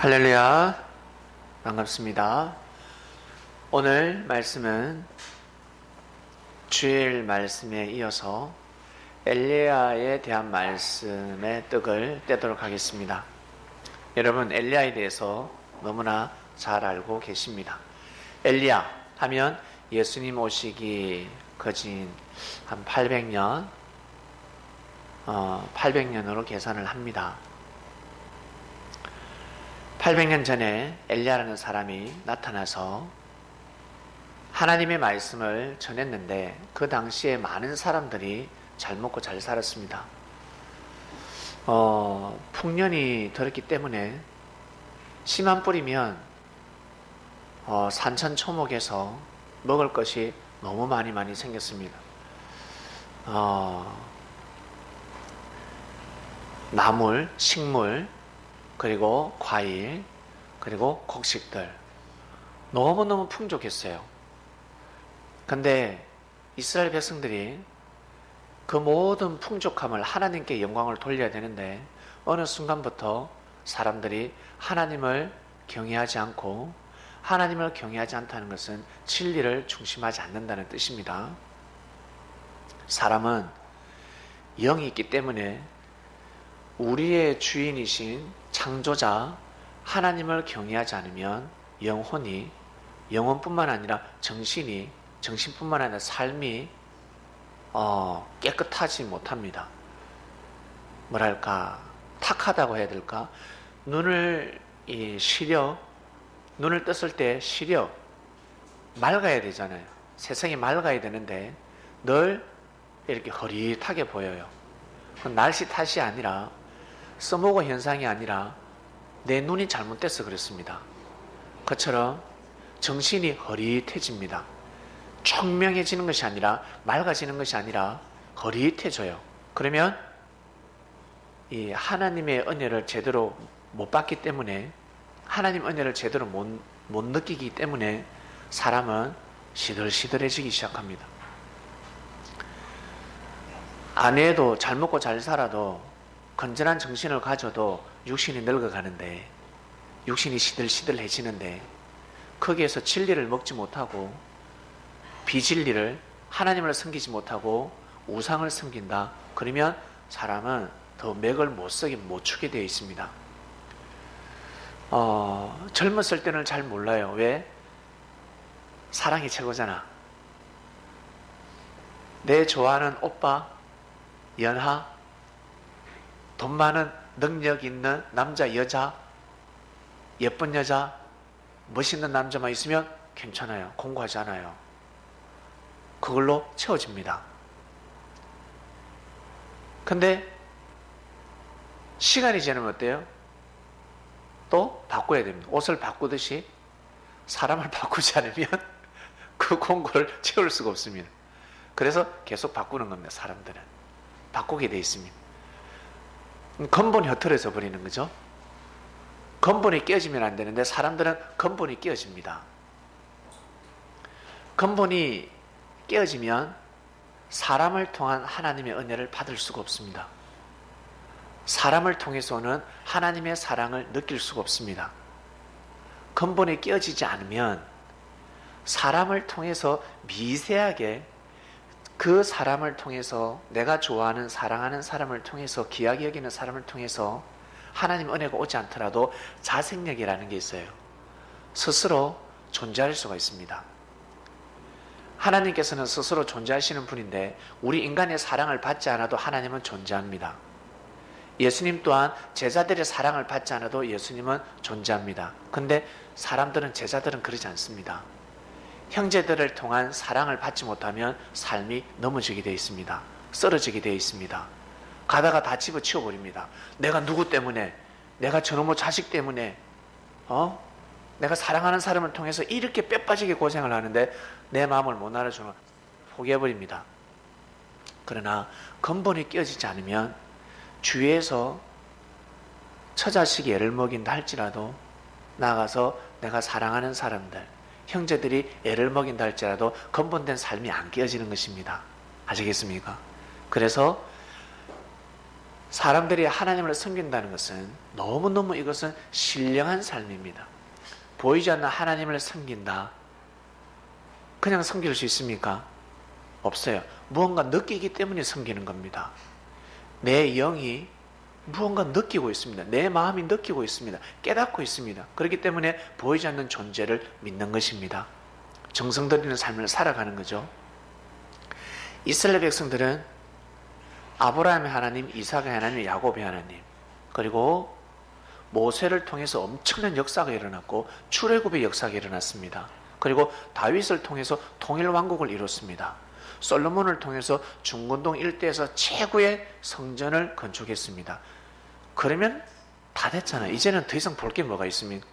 할렐루야, 반갑습니다. 오늘 말씀은 주일 말씀에 이어서 엘리야에 대한 말씀의 떡을 떼도록 하겠습니다. 여러분, 엘리야에 대해서 너무나 잘 알고 계십니다. 엘리야 하면 예수님 오시기 거진 한 800년으로 계산을 합니다. 800년 전에 엘리야라는 사람이 나타나서 하나님의 말씀을 전했는데 그 당시에 많은 사람들이 잘 먹고 잘 살았습니다. 풍년이 들었기 때문에 씨만 뿌리면 산천초목에서 먹을 것이 너무 많이 생겼습니다. 나물, 식물, 그리고 과일, 그리고 곡식들 너무너무 풍족했어요. 근데 이스라엘 백성들이 그 모든 풍족함을 하나님께 영광을 돌려야 되는데 어느 순간부터 사람들이 하나님을 경외하지 않고, 하나님을 경외하지 않다는 것은 진리를 중심하지 않는다는 뜻입니다. 사람은 영이 있기 때문에 우리의 주인이신 창조자 하나님을 경외하지 않으면 영혼뿐만 아니라 정신뿐만 아니라 삶이 깨끗하지 못합니다. 뭐랄까, 탁하다고 해야 될까? 눈을 떴을 때 시려 맑아야 되잖아요. 세상이 맑아야 되는데 늘 이렇게 흐릿하게 보여요. 날씨 탓이 아니라, 써먹어 현상이 아니라 내 눈이 잘못돼서 그렇습니다. 그처럼 정신이 흐릿해집니다. 총명해지는 것이 아니라, 맑아지는 것이 아니라 흐릿해져요. 그러면 이 하나님의 은혜를 제대로 못 받기 때문에, 하나님 은혜를 제대로 못 느끼기 때문에 사람은 시들시들해지기 시작합니다. 아내도 잘 먹고 잘 살아도, 건전한 정신을 가져도 육신이 늙어가는데, 육신이 시들시들해지는데, 거기에서 진리를 먹지 못하고 비진리를, 하나님을 섬기지 못하고 우상을 섬긴다. 그러면 사람은 더 맥을 못 추게 되어 있습니다. 젊었을 때는 잘 몰라요. 왜? 사랑이 최고잖아. 내 좋아하는 오빠, 연하, 돈 많은 능력 있는 남자, 여자, 예쁜 여자, 멋있는 남자만 있으면 괜찮아요. 공부하지 않아요. 그걸로 채워집니다. 근데 시간이 지나면 어때요? 또 바꿔야 됩니다. 옷을 바꾸듯이 사람을 바꾸지 않으면 그 공고를 채울 수가 없습니다. 그래서 계속 바꾸는 겁니다. 사람들은 바꾸게 돼 있습니다. 근본이 흐트러져 버리는 거죠. 근본이 깨어지면 안 되는데 사람들은 근본이 깨어집니다. 근본이 깨어지면 사람을 통한 하나님의 은혜를 받을 수가 없습니다. 사람을 통해서는 하나님의 사랑을 느낄 수가 없습니다. 근본이 깨어지지 않으면 사람을 통해서 미세하게, 그 사람을 통해서, 내가 좋아하는, 사랑하는 사람을 통해서, 귀하게 여기는 사람을 통해서 하나님 은혜가 오지 않더라도 자생력이라는 게 있어요. 스스로 존재할 수가 있습니다. 하나님께서는 스스로 존재하시는 분인데 우리 인간의 사랑을 받지 않아도 하나님은 존재합니다. 예수님 또한 제자들의 사랑을 받지 않아도 예수님은 존재합니다. 근데 제자들은 그러지 않습니다. 형제들을 통한 사랑을 받지 못하면 삶이 넘어지게 되어 있습니다. 쓰러지게 되어 있습니다. 가다가 다 집어치워버립니다. 내가 누구 때문에, 내가 저놈의 자식 때문에, 내가 사랑하는 사람을 통해서 이렇게 뼈빠지게 고생을 하는데 내 마음을 못 알아주면 포기해버립니다. 그러나 근본이 깨어지지 않으면 주위에서 처자식이 애를 먹인다 할지라도, 나가서 내가 사랑하는 사람들, 형제들이 애를 먹인다 할지라도 근본된 삶이 안 깨어지는 것입니다. 아시겠습니까? 그래서 사람들이 하나님을 섬긴다는 것은 너무너무 이것은 신령한 삶입니다. 보이지 않는 하나님을 섬긴다. 그냥 섬길 수 있습니까? 없어요. 무언가 느끼기 때문에 섬기는 겁니다. 내 영이 무언가 느끼고 있습니다. 내 마음이 느끼고 있습니다. 깨닫고 있습니다. 그렇기 때문에 보이지 않는 존재를 믿는 것입니다. 정성 들이는 삶을 살아가는 거죠. 이스라엘 백성들은 아브라함의 하나님, 이삭의 하나님, 야곱의 하나님, 그리고 모세를 통해서 엄청난 역사가 일어났고 출애굽의 역사가 일어났습니다. 그리고 다윗을 통해서 통일 왕국을 이뤘습니다. 솔로몬을 통해서 중건동 일대에서 최고의 성전을 건축했습니다. 그러면 다 됐잖아요. 이제는 더 이상 볼 게 뭐가 있습니까?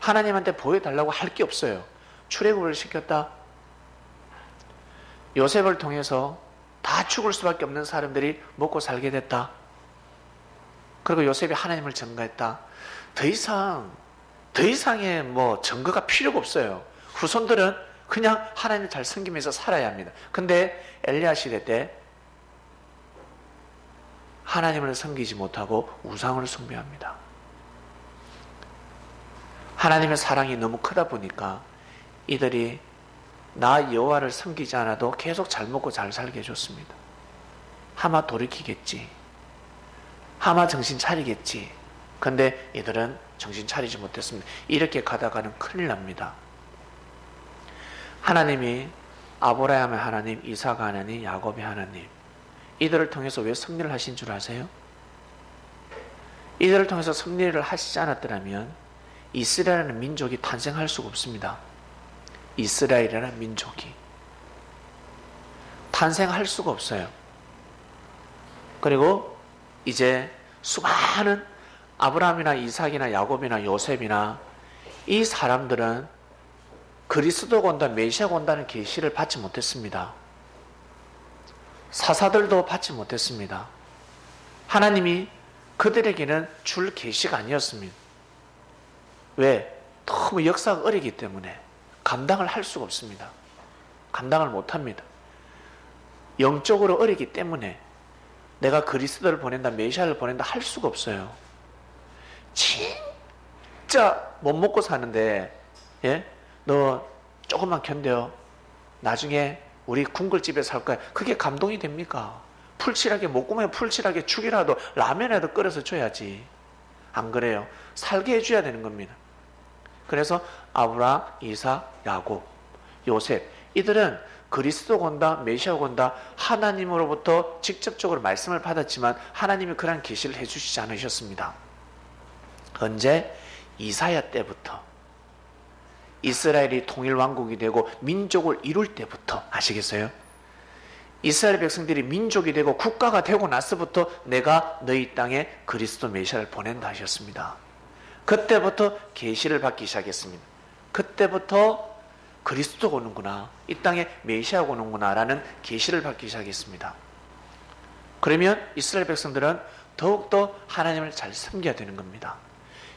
하나님한테 보여달라고 할 게 없어요. 출애굽을 시켰다. 요셉을 통해서 다 죽을 수밖에 없는 사람들이 먹고 살게 됐다. 그리고 요셉이 하나님을 증거했다. 더 이상의 증거가 필요가 없어요. 후손들은 그냥 하나님을 잘 섬기면서 살아야 합니다. 근데 엘리야 시대 때 하나님을 섬기지 못하고 우상을 숭배합니다. 하나님의 사랑이 너무 크다 보니까 이들이 나 여호와를 섬기지 않아도 계속 잘 먹고 잘 살게 해줬습니다. 아마 돌이키겠지. 아마 정신 차리겠지. 근데 이들은 정신 차리지 못했습니다. 이렇게 가다가는 큰일 납니다. 하나님이 아브라함의 하나님, 이삭의 하나님, 야곱의 하나님, 이들을 통해서 왜 섭리를 하신 줄 아세요? 이들을 통해서 섭리를 하시지 않았더라면 이스라엘이라는 민족이 탄생할 수가 없습니다. 이스라엘이라는 민족이 탄생할 수가 없어요. 그리고 이제 수많은 아브라함이나 이삭이나 야곱이나 요셉이나 이 사람들은 그리스도가 온다, 메시아가 온다는 계시를 받지 못했습니다. 사사들도 받지 못했습니다. 하나님이 그들에게는 줄 계시가 아니었습니다. 왜? 너무 역사가 어리기 때문에 감당을 할 수가 없습니다. 감당을 못합니다. 영적으로 어리기 때문에 내가 그리스도를 보낸다, 메시아를 보낸다 할 수가 없어요. 진짜 못 먹고 사는데 너 조금만 견뎌. 나중에 우리 궁궐집에 살 거야. 그게 감동이 됩니까? 풀칠하게 목구멍에 풀칠하게 죽이라도 라면이라도 끓여서 줘야지. 안 그래요? 살게 해줘야 되는 겁니다. 그래서 아브라함, 이삭, 야곱, 요셉 이들은 그리스도가 온다, 메시아가 온다 하나님으로부터 직접적으로 말씀을 받았지만 하나님이 그런 계시를 해주시지 않으셨습니다. 언제? 이사야 때부터 이스라엘이 통일왕국이 되고 민족을 이룰 때부터 아시겠어요? 이스라엘 백성들이 민족이 되고 국가가 되고 나서부터 내가 너희 땅에 그리스도 메시아를 보낸다 하셨습니다. 그때부터 계시를 받기 시작했습니다. 그때부터 그리스도가 오는구나, 이 땅에 메시아가 오는구나 라는 계시를 받기 시작했습니다. 그러면 이스라엘 백성들은 더욱더 하나님을 잘 섬겨야 되는 겁니다.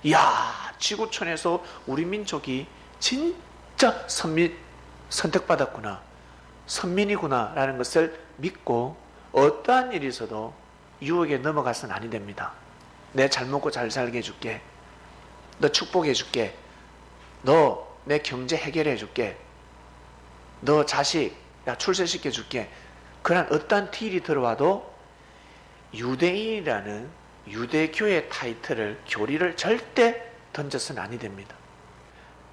이야, 지구촌에서 우리 민족이 진짜 선택받았구나, 선민이구나 라는 것을 믿고 어떠한 일이 있어도 유혹에 넘어가서는 아니 됩니다. 내 잘 먹고 잘 살게 해줄게, 너 축복해 줄게, 너 내 경제 해결해 줄게, 너 자식 출세시켜 줄게. 그런 어떠한 딜이 들어와도 유대인이라는 유대교의 타이틀을, 교리를 절대 던져서는 아니 됩니다.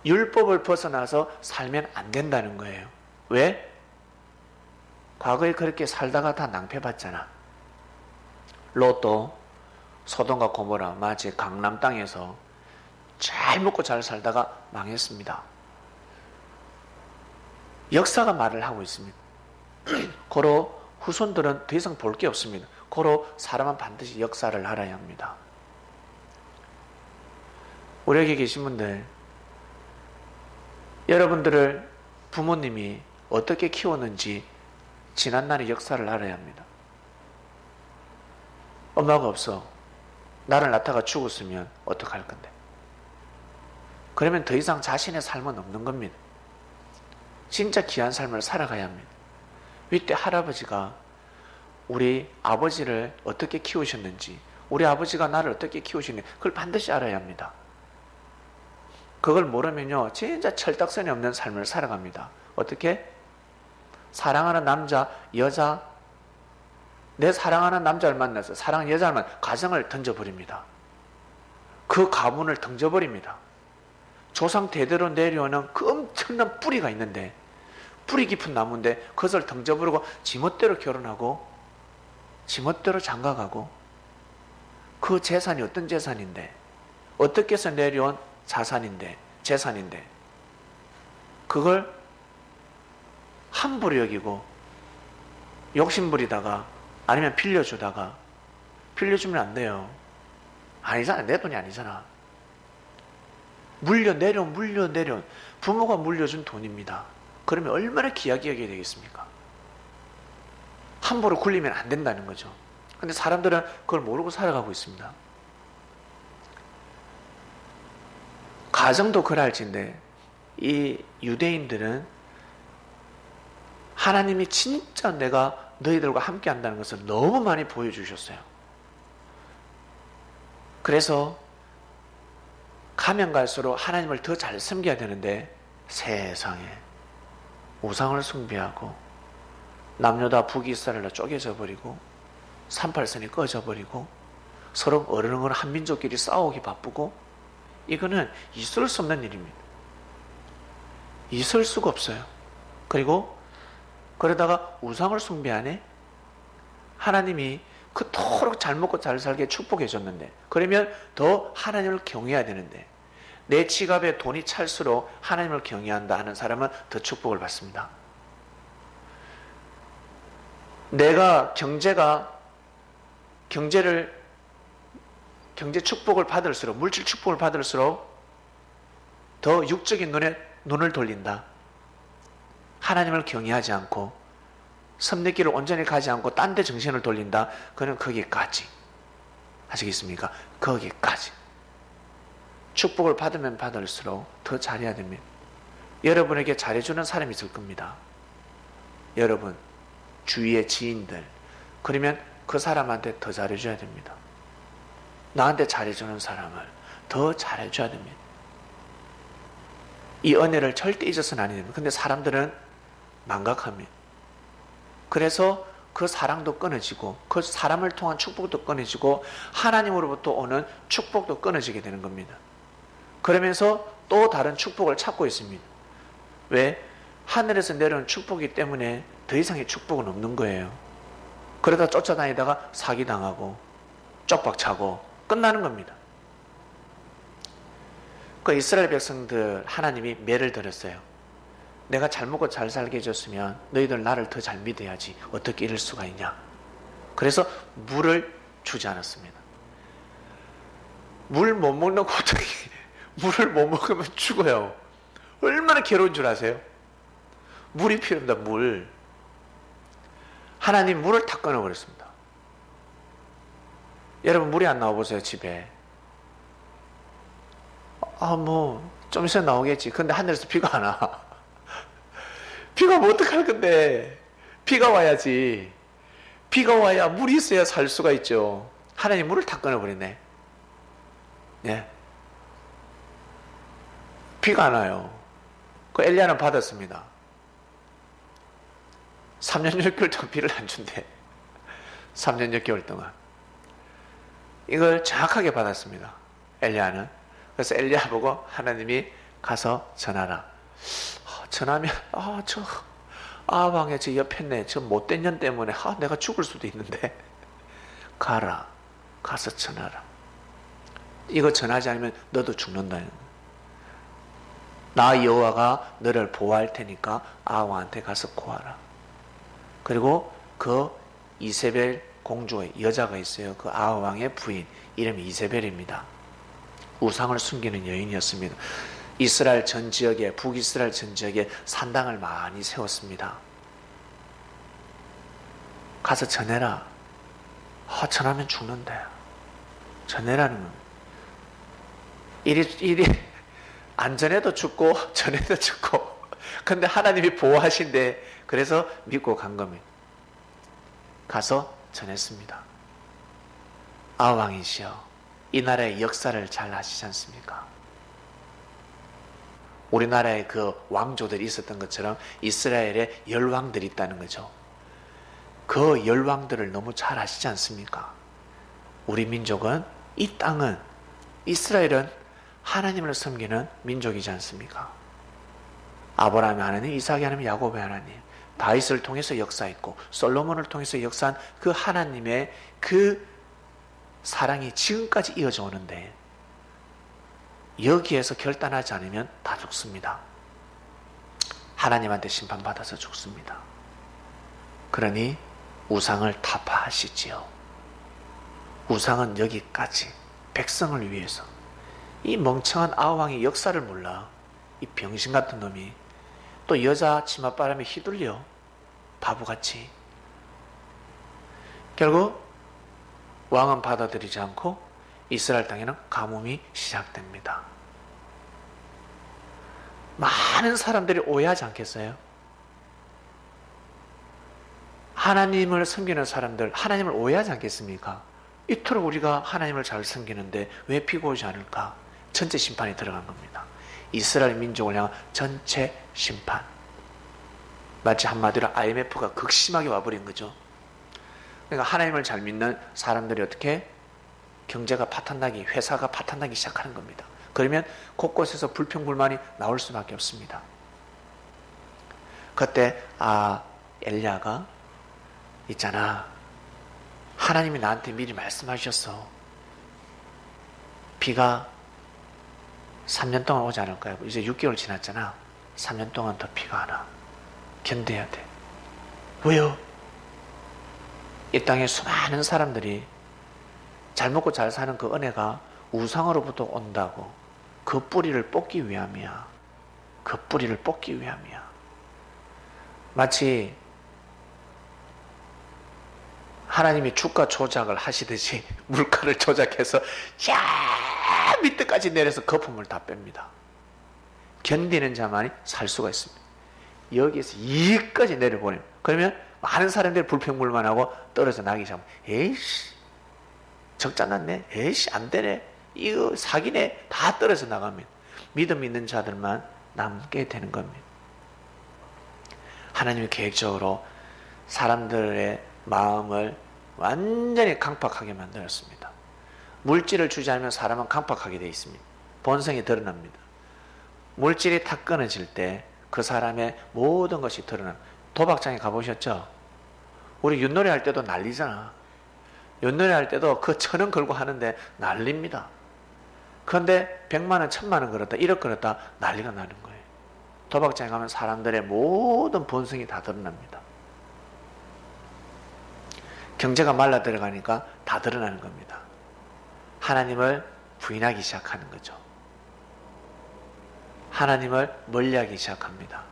율법을 벗어나서 살면 안 된다는 거예요. 왜? 과거에 그렇게 살다가 다 낭패봤잖아. 롯도 소돔과 고모라 마치 강남 땅에서 잘 먹고 잘 살다가 망했습니다. 역사가 말을 하고 있습니다. 고로 후손들은 더 이상 볼 게 없습니다. 고로 사람은 반드시 역사를 알아야 합니다. 우리 여기 계신 분들, 여러분들을 부모님이 어떻게 키웠는지 지난날의 역사를 알아야 합니다. 엄마가 없어, 나를 낳다가 죽었으면 어떡할 건데? 그러면 더 이상 자신의 삶은 없는 겁니다. 진짜 귀한 삶을 살아가야 합니다. 이때 할아버지가 우리 아버지를 어떻게 키우셨는지, 우리 아버지가 나를 어떻게 키우시는지 그걸 반드시 알아야 합니다. 그걸 모르면요 진짜 철딱선이 없는 삶을 살아갑니다. 어떻게? 사랑하는 남자, 여자, 내 사랑하는 남자를 만나서 사랑하는 여자를 만나서 가정을 던져버립니다. 그 가문을 던져버립니다. 조상 대대로 내려오는 그 엄청난 뿌리가 있는데, 뿌리 깊은 나무인데 그것을 던져버리고 지멋대로 결혼하고 지멋대로 장가가고, 그 재산이 어떤 재산인데, 어떻게 해서 내려온 자산인데, 재산인데, 그걸 함부로 여기고 욕심부리다가 아니면 빌려주다가, 빌려주면 안 돼요. 아니잖아. 내 돈이 아니잖아. 물려내려온 부모가 물려준 돈입니다. 그러면 얼마나 귀하게 여겨야 되겠습니까? 함부로 굴리면 안 된다는 거죠. 근데 사람들은 그걸 모르고 살아가고 있습니다. 가정도 그럴진데 이 유대인들은 하나님이 진짜 내가 너희들과 함께 한다는 것을 너무 많이 보여주셨어요. 그래서 가면 갈수록 하나님을 더 잘 섬겨야 되는데, 세상에 우상을 숭배하고 남녀 다 북이스라엘로 쪼개져 버리고 38선이 꺼져 버리고 서로 어른어른 한민족끼리 싸우기 바쁘고, 이거는 있을 수 없는 일입니다. 있을 수가 없어요. 그리고 그러다가 우상을 숭배하네? 하나님이 그토록 잘 먹고 잘 살게 축복해 줬는데, 그러면 더 하나님을 경외해야 되는데, 내 지갑에 돈이 찰수록 하나님을 경외한다 하는 사람은 더 축복을 받습니다. 내가 경제 축복을 받을수록, 물질 축복을 받을수록 더 육적인 눈을 돌린다. 하나님을 경외하지 않고 섭리길을 온전히 가지 않고 딴 데 정신을 돌린다. 그는 거기까지. 아시겠습니까? 거기까지. 축복을 받으면 받을수록 더 잘해야 됩니다. 여러분에게 잘해주는 사람이 있을 겁니다. 여러분 주위의 지인들, 그러면 그 사람한테 더 잘해줘야 됩니다. 나한테 잘해주는 사람을 더 잘해줘야 됩니다. 이 은혜를 절대 잊어서는 안 됩니다. 근데 사람들은 망각합니다. 그래서 그 사랑도 끊어지고 그 사람을 통한 축복도 끊어지고 하나님으로부터 오는 축복도 끊어지게 되는 겁니다. 그러면서 또 다른 축복을 찾고 있습니다. 왜? 하늘에서 내려온 축복이기 때문에 더 이상의 축복은 없는 거예요. 그러다 쫓아다니다가 사기당하고 쪽박차고 끝나는 겁니다. 그 이스라엘 백성들 하나님이 매를 들었어요. 내가 잘 먹고 잘 살게 해줬으면 너희들 나를 더 잘 믿어야지 어떻게 이럴 수가 있냐. 그래서 물을 주지 않았습니다. 물 못 먹는 고통이, 물을 못 먹으면 죽어요. 얼마나 괴로운 줄 아세요? 물이 필요합니다. 물. 하나님 물을 다 끊어버렸습니다. 여러분 물이 안 나와보세요. 집에. 좀 있으면 나오겠지. 근데 하늘에서 비가 안 와. 비가 오면 어떡할 건데. 비가 와야지. 비가 와야 물이 있어야 살 수가 있죠. 하나님 물을 다 끊어버리네. 예. 비가 안 와요. 그 엘리야는 받았습니다. 3년 6개월 동안 비를 안 준대. 3년 6개월 동안. 이걸 정확하게 받았습니다. 엘리야는. 그래서 엘리야 보고 하나님이 가서 전하라. 전하면 왕에 저 옆에 있네. 저 못된 년 때문에 내가 죽을 수도 있는데 가라. 가서 전하라. 이거 전하지 않으면 너도 죽는다. 나 여호와가 너를 보호할 테니까 아왕한테 가서 구하라. 그리고 그 이세벨 공주의 여자가 있어요. 그 아왕의 부인 이름이 이세벨입니다. 우상을 숨기는 여인이었습니다. 이스라엘 전 지역에, 북이스라엘 전 지역에 산당을 많이 세웠습니다. 가서 전해라. 전하면 죽는데. 전해라는 건 일이 안 전해도 죽고 전해도 죽고. 근데 하나님이 보호하신대. 그래서 믿고 간 겁니다. 가서 전했습니다. 아왕이시여, 이 나라의 역사를 잘 아시지 않습니까? 우리나라에 그 왕조들이 있었던 것처럼 이스라엘에 열왕들이 있다는 거죠. 그 열왕들을 너무 잘 아시지 않습니까? 우리 민족은, 이 땅은, 이스라엘은 하나님을 섬기는 민족이지 않습니까? 아브라함의 하나님, 이삭의 하나님, 야곱의 하나님, 다윗을 통해서 역사했고 솔로몬을 통해서 역사한 그 하나님의 그 사랑이 지금까지 이어져 오는데, 여기에서 결단하지 않으면 다 죽습니다. 하나님한테 심판받아서 죽습니다. 그러니 우상을 타파하시지요. 우상은 여기까지, 백성을 위해서. 이 멍청한 아왕이 역사를 몰라. 이 병신 같은 놈이 또 여자 치맛바람에 휘둘려, 바보같이. 결국 왕은 받아들이지 않고 이스라엘 땅에는 가뭄이 시작됩니다. 많은 사람들이 오해하지 않겠어요? 하나님을 섬기는 사람들, 하나님을 오해하지 않겠습니까? 이토록 우리가 하나님을 잘 섬기는데 왜 피고 오지 않을까? 전체 심판이 들어간 겁니다. 이스라엘 민족을 향한 전체 심판. 마치 한마디로 IMF가 극심하게 와버린 거죠. 그러니까 하나님을 잘 믿는 사람들이 어떻게? 경제가 파탄나기, 회사가 파탄나기 시작하는 겁니다. 그러면 곳곳에서 불평불만이 나올 수밖에 없습니다. 그때 엘리야가 있잖아, 하나님이 나한테 미리 말씀하셨어. 비가 3년 동안 오지 않을 거야. 이제 6개월 지났잖아. 3년 동안 더 비가 안 와. 견뎌야 돼. 왜요? 이 땅에 수많은 사람들이 잘 먹고 잘 사는 그 은혜가 우상으로부터 온다고. 그 뿌리를 뽑기 위함이야. 그 뿌리를 뽑기 위함이야. 마치 하나님이 주가 조작을 하시듯이 물가를 조작해서 저 밑에까지 내려서 거품을 다 뺍니다. 견디는 자만이 살 수가 있습니다. 여기에서 이까지 내려보내요. 그러면 많은 사람들이 불평불만하고 떨어져 나기 시작하면, 에이씨 적잖았네, 에이씨 안되네, 이거 사기네, 다 떨어져 나갑니다. 믿음 있는 자들만 남게 되는 겁니다. 하나님이 계획적으로 사람들의 마음을 완전히 강팍하게 만들었습니다. 물질을 주지 않으면 사람은 강팍하게 되어 있습니다. 본성이 드러납니다. 물질이 탁 끊어질 때 그 사람의 모든 것이 드러납니다. 도박장에 가보셨죠? 우리 윷놀이 할 때도 난리잖아. 윷놀이 할 때도 그 1,000원 걸고 하는데 난립니다. 그런데 100만원, 1000만원 걸었다, 1억 걸었다, 난리가 나는 거예요. 도박장에 가면 사람들의 모든 본성이 다 드러납니다. 경제가 말라 들어가니까 다 드러나는 겁니다. 하나님을 부인하기 시작하는 거죠. 하나님을 멀리하기 시작합니다.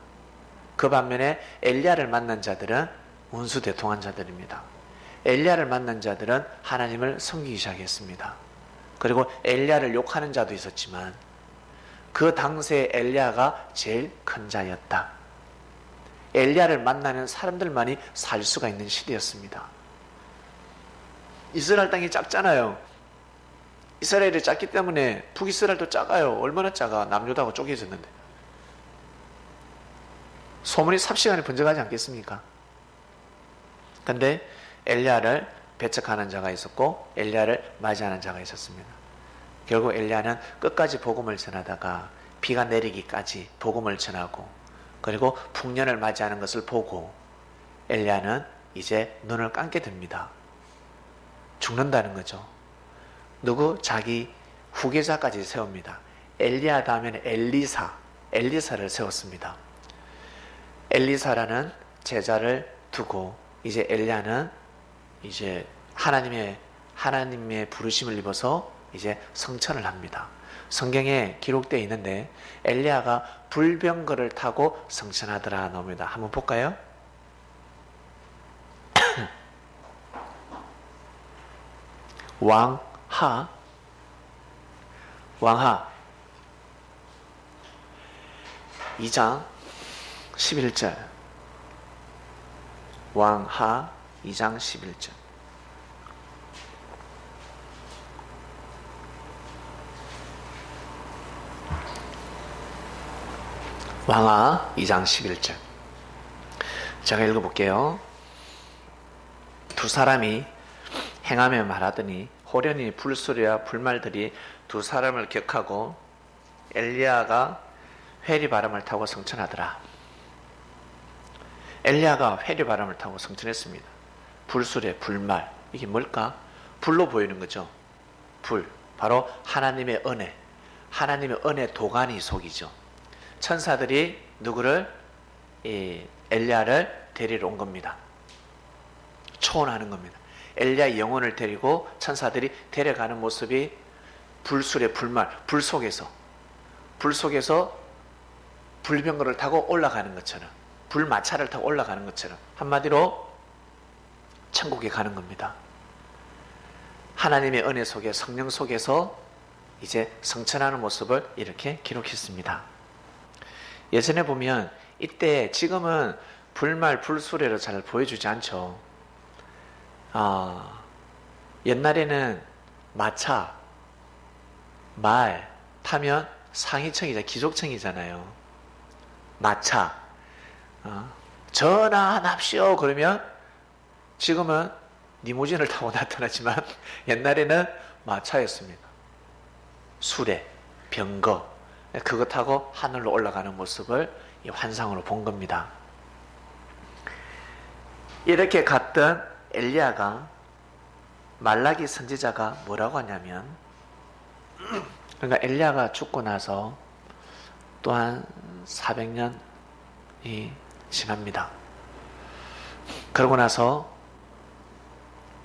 그 반면에 엘리야를 만난 자들은 운수대통한 자들입니다. 엘리야를 만난 자들은 하나님을 섬기기 시작했습니다. 그리고 엘리야를 욕하는 자도 있었지만 그 당시에 엘리야가 제일 큰 자였다. 엘리야를 만나는 사람들만이 살 수가 있는 시대였습니다. 이스라엘 땅이 작잖아요. 이스라엘이 작기 때문에 북이스라엘도 작아요. 얼마나 작아. 남유다하고 쪼개졌는데. 소문이 삽시간에 번져가지 않겠습니까? 근데 엘리야를 배척하는 자가 있었고 엘리야를 맞이하는 자가 있었습니다. 결국 엘리야는 끝까지 복음을 전하다가 비가 내리기까지 복음을 전하고, 그리고 풍년을 맞이하는 것을 보고 엘리야는 이제 눈을 감게 됩니다. 죽는다는 거죠. 누구? 자기 후계자까지 세웁니다. 엘리야 다음에는 엘리사를 세웠습니다. 엘리사라는 제자를 두고 이제 엘리야는 이제 하나님의 부르심을 입어서 이제 성천을 합니다. 성경에 기록되어 있는데 엘리야가 불병거를 타고 성천하더라 나옵니다. 한번 볼까요? 왕하 2장 11절. 왕하 2장 11절. 왕하 2장 11절. 제가 읽어볼게요. 두 사람이 행하며 말하더니 호련히 불소리와 불말들이 두 사람을 격하고 엘리야가 회리바람을 타고 성천하더라. 엘리야가 회리바람을 타고 성천했습니다. 불소리, 불말, 이게 뭘까? 불로 보이는 거죠. 불, 바로 하나님의 은혜, 하나님의 은혜 도가니 속이죠. 천사들이 누구를? 엘리야를 데리러 온 겁니다. 초원하는 겁니다. 엘리야의 영혼을 데리고 천사들이 데려가는 모습이 불술의 불말, 불 속에서 불병거를 타고 올라가는 것처럼, 불마차를 타고 올라가는 것처럼, 한마디로 천국에 가는 겁니다. 하나님의 은혜 속에, 성령 속에서 이제 성천하는 모습을 이렇게 기록했습니다. 예전에 보면 이때, 지금은 불말, 불수레로 잘 보여주지 않죠. 옛날에는 마차, 말 타면 상위층이자 기족층이잖아요. 마차, 전화합시오 그러면 지금은 리무진을 타고 나타나지만 옛날에는 마차였습니다. 수레, 병거, 그거 타고 하늘로 올라가는 모습을 이 환상으로 본 겁니다. 이렇게 갔던 엘리야가, 말라기 선지자가 뭐라고 하냐면, 그러니까 엘리야가 죽고 나서 또한 400년이 지납니다. 그러고 나서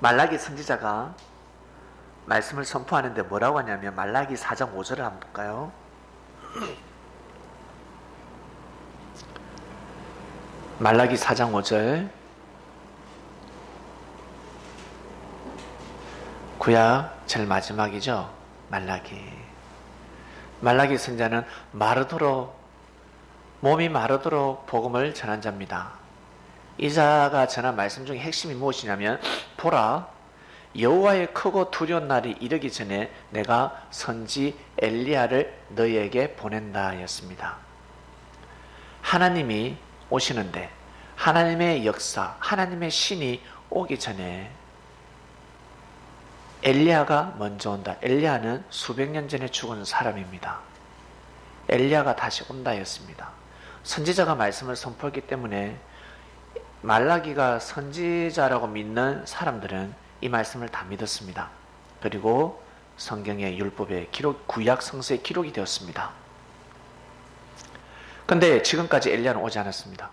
말라기 선지자가 말씀을 선포하는데 뭐라고 하냐면, 말라기 4장 5절을 한번 볼까요? 말라기 4장 5절. 구약 제일 마지막이죠. 말라기 선자는 몸이 마르도록 복음을 전한 자입니다. 이 자가 전한 말씀 중에 핵심이 무엇이냐면, 보라, 여호와의 크고 두려운 날이 이르기 전에 내가 선지 엘리야를 너희에게 보낸다 였습니다. 하나님이 오시는데, 하나님의 역사, 하나님의 신이 오기 전에 엘리야가 먼저 온다. 엘리야는 수백 년 전에 죽은 사람입니다. 엘리야가 다시 온다 였습니다. 선지자가 말씀을 선포했기 때문에 말라기가 선지자라고 믿는 사람들은 이 말씀을 다 믿었습니다. 그리고 성경의 율법의 기록, 구약 성서의 기록이 되었습니다. 그런데 지금까지 엘리야는 오지 않았습니다.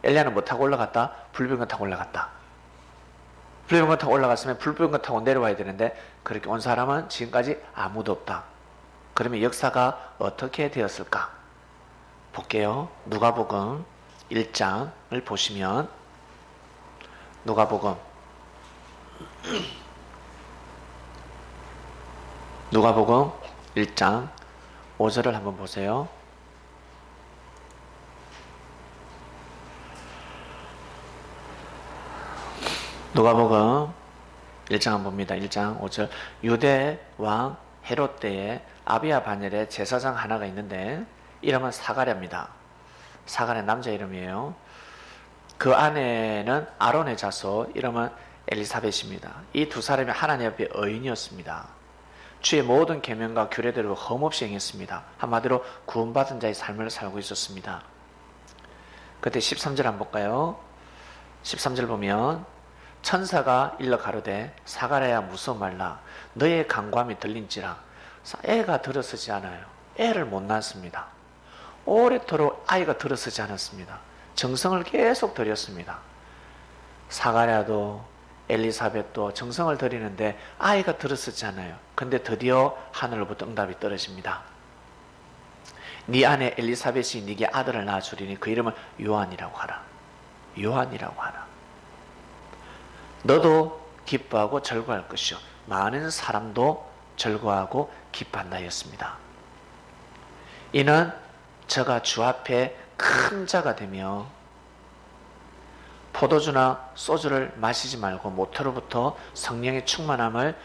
엘리야는 뭐 타고 올라갔다? 불병거 타고 올라갔다. 불병거 타고 올라갔으면 불병거 타고 내려와야 되는데 그렇게 온 사람은 지금까지 아무도 없다. 그러면 역사가 어떻게 되었을까? 볼게요. 누가복음 1장을 보시면, 누가복음 1장 5절을 한번 보세요. 누가복음 1장 한번 봅니다. 1장 5절. 유대 왕 헤롯 때에 아비야 바넬에 제사장 하나가 있는데 이름은 사가랴입니다. 사가랴 남자 이름이에요. 그 아내는 아론의 자손, 이름은 엘리사벳입니다. 이 두 사람이 하나님 앞에 의인이었습니다. 주의 모든 계명과 규례대로 흠없이 행했습니다. 한마디로 구원받은 자의 삶을 살고 있었습니다. 그때 13절 한번 볼까요? 13절 보면, 천사가 일러 가로되 사가랴야 무서워 말라. 너의 간구함이 들린지라. 애가 들어서지 않아요. 애를 못 낳습니다. 오래도록 아이가 들어서지 않았습니다. 정성을 계속 들였습니다. 사가랴도 엘리사벳도 정성을 들이는데 아이가 들어서지 않아요. 근데 드디어 하늘로부터 응답이 떨어집니다. 네 아내 엘리사벳이 네게 아들을 낳아주리니 그 이름을 요한이라고 하라. 요한이라고 하라. 너도 기뻐하고 절거할 것이요 많은 사람도 절거하고 기뻐한다 였습니다. 이는 저가 주 앞에 큰 자가 되며 포도주나 소주를 마시지 말고 모태로부터 성령의 충만함을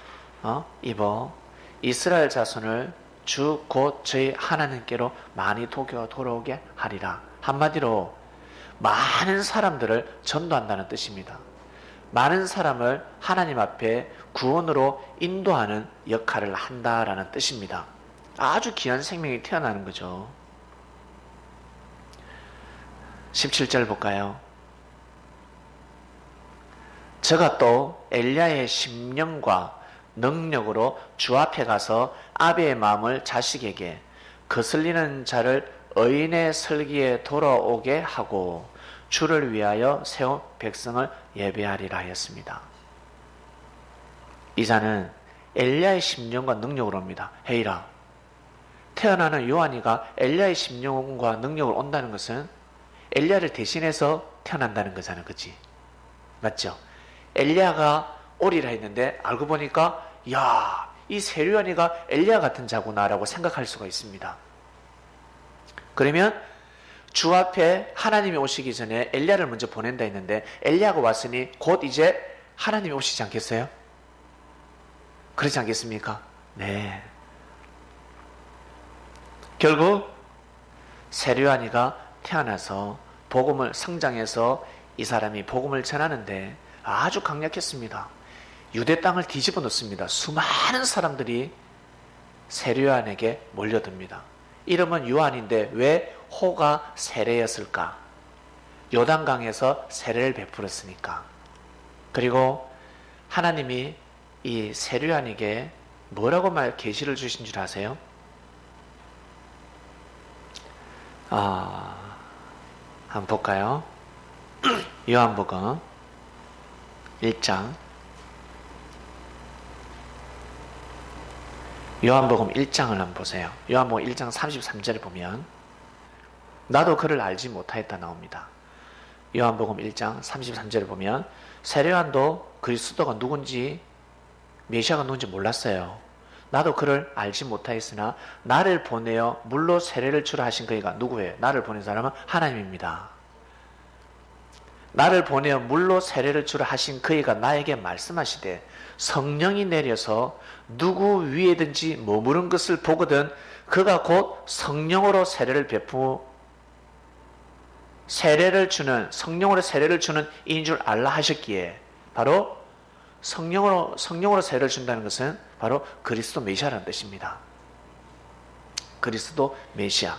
입어 이스라엘 자손을 주 곧 저희 하나님께로 많이 돌아오게 하리라. 한마디로 많은 사람들을 전도한다는 뜻입니다. 많은 사람을 하나님 앞에 구원으로 인도하는 역할을 한다라는 뜻입니다. 아주 귀한 생명이 태어나는 거죠. 17절 볼까요? 저가 또 엘리야의 심령과 능력으로 주 앞에 가서 아비의 마음을 자식에게 거슬리는 자를 의인의 설기에 돌아오게 하고 주를 위하여 세운 백성을 예배하리라 하였습니다. 이 자는 엘리야의 심령과 능력으로 옵니다. 헤이라, 태어나는 요한이가 엘리야의 심령과 능력을 온다는 것은 엘리야를 대신해서 태어난다는 거잖아요. 그치? 맞죠? 엘리야가 오리라 했는데 알고 보니까 야, 이 세류안이가 엘리야 같은 자구나 라고 생각할 수가 있습니다. 그러면 주 앞에 하나님이 오시기 전에 엘리야를 먼저 보낸다 했는데 엘리야가 왔으니 곧 이제 하나님이 오시지 않겠어요? 그렇지 않겠습니까? 네. 결국 세류안이가 태어나서 복음을 성장해서 이 사람이 복음을 전하는데 아주 강력했습니다. 유대 땅을 뒤집어 놓습니다. 수많은 사람들이 세류안에게 몰려듭니다. 이름은 요한인데 왜 호가 세례였을까? 요단강에서 세례를 베풀었으니까. 그리고 하나님이 이 세류안에게 뭐라고 계시를 주신 줄 아세요? 한번 볼까요? 요한복음 1장 요한복음 1장을 한번 보세요. 요한복음 1장 33절에 보면 나도 그를 알지 못하였다 나옵니다. 요한복음 1장 33절에 보면 세례요한도 그리스도가 누군지 메시아가 누군지 몰랐어요. 나도 그를 알지 못하였으나 나를 보내어 물로 세례를 주라 하신 그이가 누구예요? 나를 보낸 사람은 하나님입니다. 나를 보내어 물로 세례를 주라 하신 그이가 나에게 말씀하시되 성령이 내려서 누구 위에든지 머무른 것을 보거든 그가 곧 성령으로 세례를 성령으로 세례를 주는 이인 줄 알라 하셨기에 바로 성령으로 세례를 준다는 것은 바로 그리스도 메시아라는 뜻입니다. 그리스도 메시아.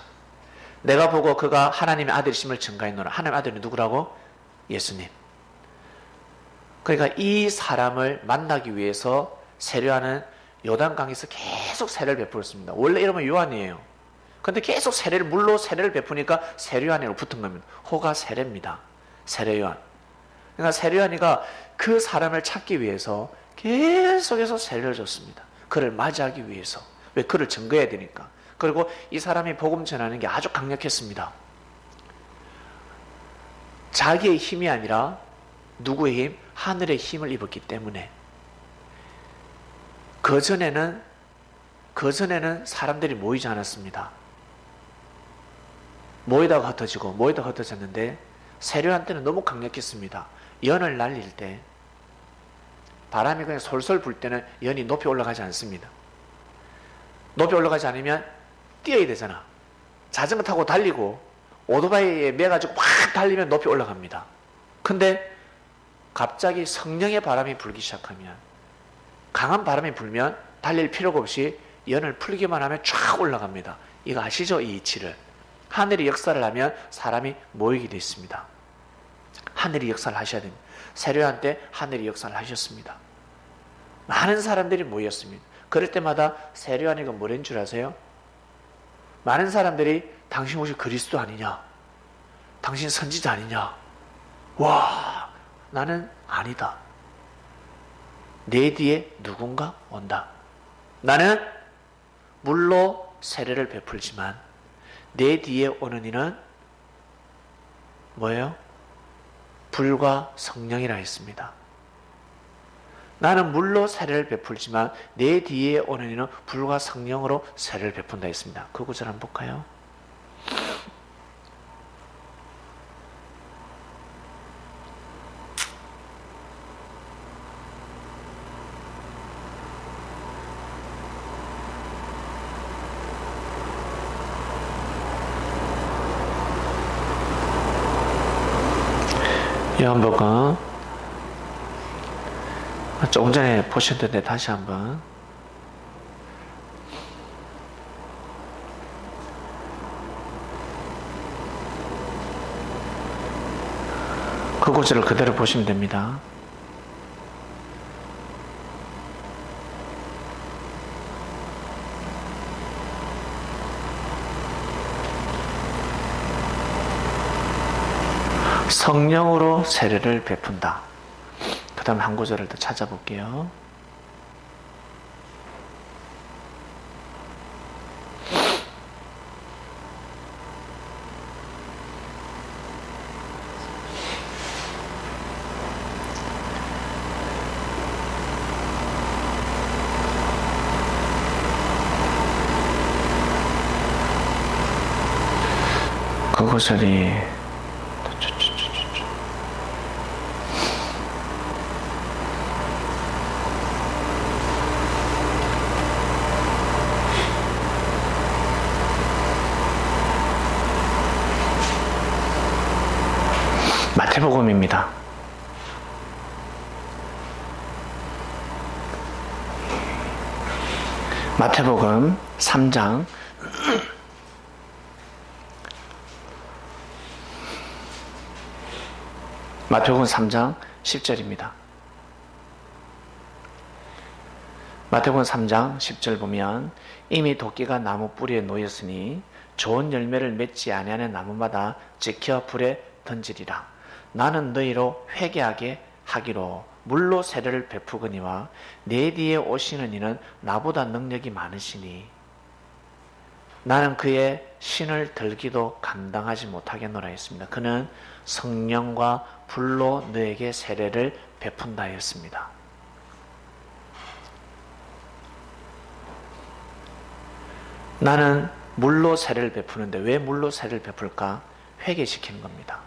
내가 보고 그가 하나님의 아들이심을 증거했노라. 하나님의 아들이 누구라고? 예수님. 그러니까 이 사람을 만나기 위해서 세례요한은 요단강에서 계속 세례를 베풀었습니다. 원래 이름은 요한이에요. 그런데 계속 물로 세례를 베푸니까 세례요한이라고 붙은 겁니다. 호가 세례입니다. 세례요한. 그러니까 세례요한이가 그 사람을 찾기 위해서 계속해서 세례를 줬습니다. 그를 맞이하기 위해서. 왜? 그를 증거해야 되니까. 그리고 이 사람이 복음 전하는 게 아주 강력했습니다. 자기의 힘이 아니라 누구의 힘? 하늘의 힘을 입었기 때문에. 그전에는 사람들이 모이지 않았습니다. 모이다가 흩어졌는데 세례요한 때는 너무 강력했습니다. 연을 날릴 때 바람이 그냥 솔솔 불 때는 연이 높이 올라가지 않습니다. 높이 올라가지 않으면 뛰어야 되잖아. 자전거 타고 달리고 오토바이에 매가지고 확 달리면 높이 올라갑니다. 근데 갑자기 성령의 바람이 불기 시작하면, 강한 바람이 불면 달릴 필요가 없이 연을 풀기만 하면 쫙 올라갑니다. 이거 아시죠? 이 이치를. 하늘이 역사를 하면 사람이 모이게 되어 있습니다. 하늘이 역사를 하셔야 됩니다. 세례요한 때 하늘이 역사를 하셨습니다. 많은 사람들이 모였습니다. 그럴 때마다 세례요한이가 뭐라는 줄 아세요? 많은 사람들이 당신 혹시 그리스도 아니냐? 당신 선지자 아니냐? 와, 나는 아니다. 내 뒤에 누군가 온다. 나는 물로 세례를 베풀지만 내 뒤에 오는 이는 뭐예요? 불과 성령이라 했습니다. 나는 물로 세례를 베풀지만 내 뒤에 오는 이는 불과 성령으로 세례를 베푼다 했습니다. 그 구절 한번 볼까요? 요한복음 조금 전에 보셨는데 다시 한번 그 구절을 그대로 보시면 됩니다. 성령으로 세례를 베푼다. 그 다음 한 구절을 더 찾아볼게요. 그 구절이 마태복음입니다. 마태복음 3장 마태복음 3장 10절입니다. 마태복음 3장 10절 보면 이미 도끼가 나무 뿌리에 놓였으니 좋은 열매를 맺지 아니하는 나무마다 지켜 불에 던지리라. 나는 너희로 회개하게 하기로 물로 세례를 베푸거니와 내 뒤에 오시는 이는 나보다 능력이 많으시니 나는 그의 신을 들기도 감당하지 못하겠노라 했습니다. 그는 성령과 불로 너에게 세례를 베푼다 했습니다. 나는 물로 세례를 베푸는데 왜 물로 세례를 베풀까? 회개시키는 겁니다.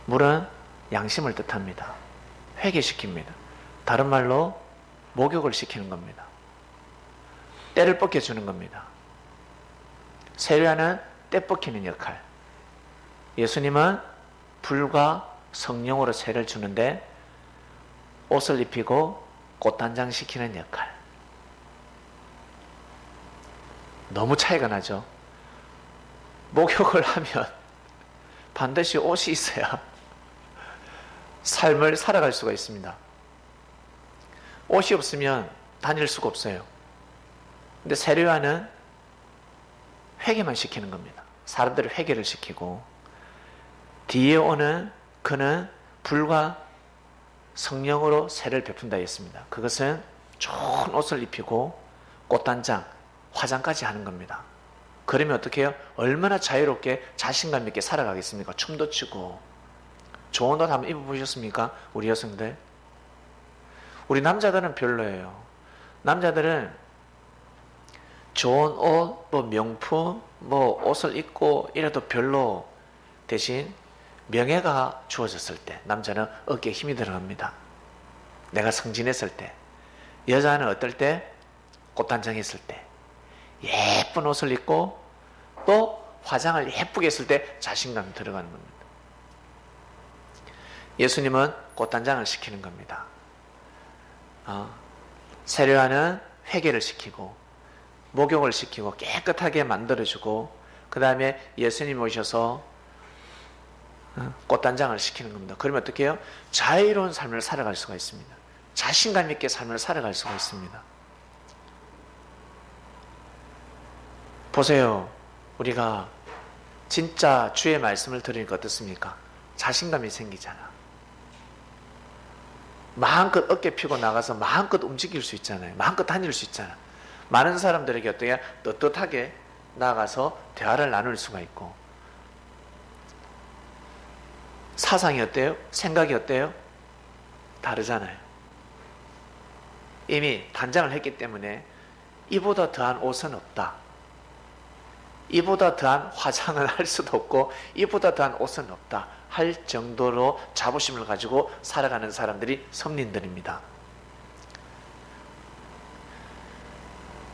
물은 양심을 뜻합니다. 회개시킵니다. 다른 말로 목욕을 시키는 겁니다. 때를 벗겨주는 겁니다. 세례하는 때 벗기는 역할. 예수님은 불과 성령으로 세례를 주는데 옷을 입히고 꽃단장 시키는 역할. 너무 차이가 나죠. 목욕을 하면 반드시 옷이 있어야 삶을 살아갈 수가 있습니다. 옷이 없으면 다닐 수가 없어요. 근데 세례와는 회개만 시키는 겁니다. 사람들을 회개를 시키고 뒤에 오는 그는 불과 성령으로 세례를 베푼다 했습니다. 그것은 좋은 옷을 입히고 꽃단장, 화장까지 하는 겁니다. 그러면 어떻게 해요? 얼마나 자유롭게 자신감 있게 살아가겠습니까? 춤도 추고 좋은 옷 한번 입어보셨습니까? 우리 여성들. 우리 남자들은 별로예요. 남자들은 좋은 옷, 뭐 명품, 뭐 옷을 입고 이래도 별로. 대신 명예가 주어졌을 때 남자는 어깨에 힘이 들어갑니다. 내가 승진했을 때. 여자는 어떨 때? 꽃단장했을 때. 예쁜 옷을 입고 또 화장을 예쁘게 했을 때 자신감이 들어가는 겁니다. 예수님은 꽃단장을 시키는 겁니다. 세례와는 회개를 시키고 목욕을 시키고 깨끗하게 만들어주고 그 다음에 예수님 오셔서 꽃단장을 시키는 겁니다. 그러면 어떻게 해요? 자유로운 삶을 살아갈 수가 있습니다. 자신감 있게 삶을 살아갈 수가 있습니다. 보세요. 우리가 진짜 주의 말씀을 들으니까 어떻습니까? 자신감이 생기잖아. 마음껏 어깨 펴고 나가서 마음껏 움직일 수 있잖아요. 마음껏 다닐 수 있잖아. 많은 사람들에게 어때요? 떳떳하게 나가서 대화를 나눌 수가 있고 사상이 어때요? 생각이 어때요? 다르잖아요. 이미 단장을 했기 때문에 이보다 더한 옷은 없다. 이보다 더한 화장을 할 수도 없고 이보다 더한 옷은 없다 할 정도로 자부심을 가지고 살아가는 사람들이 선민들입니다.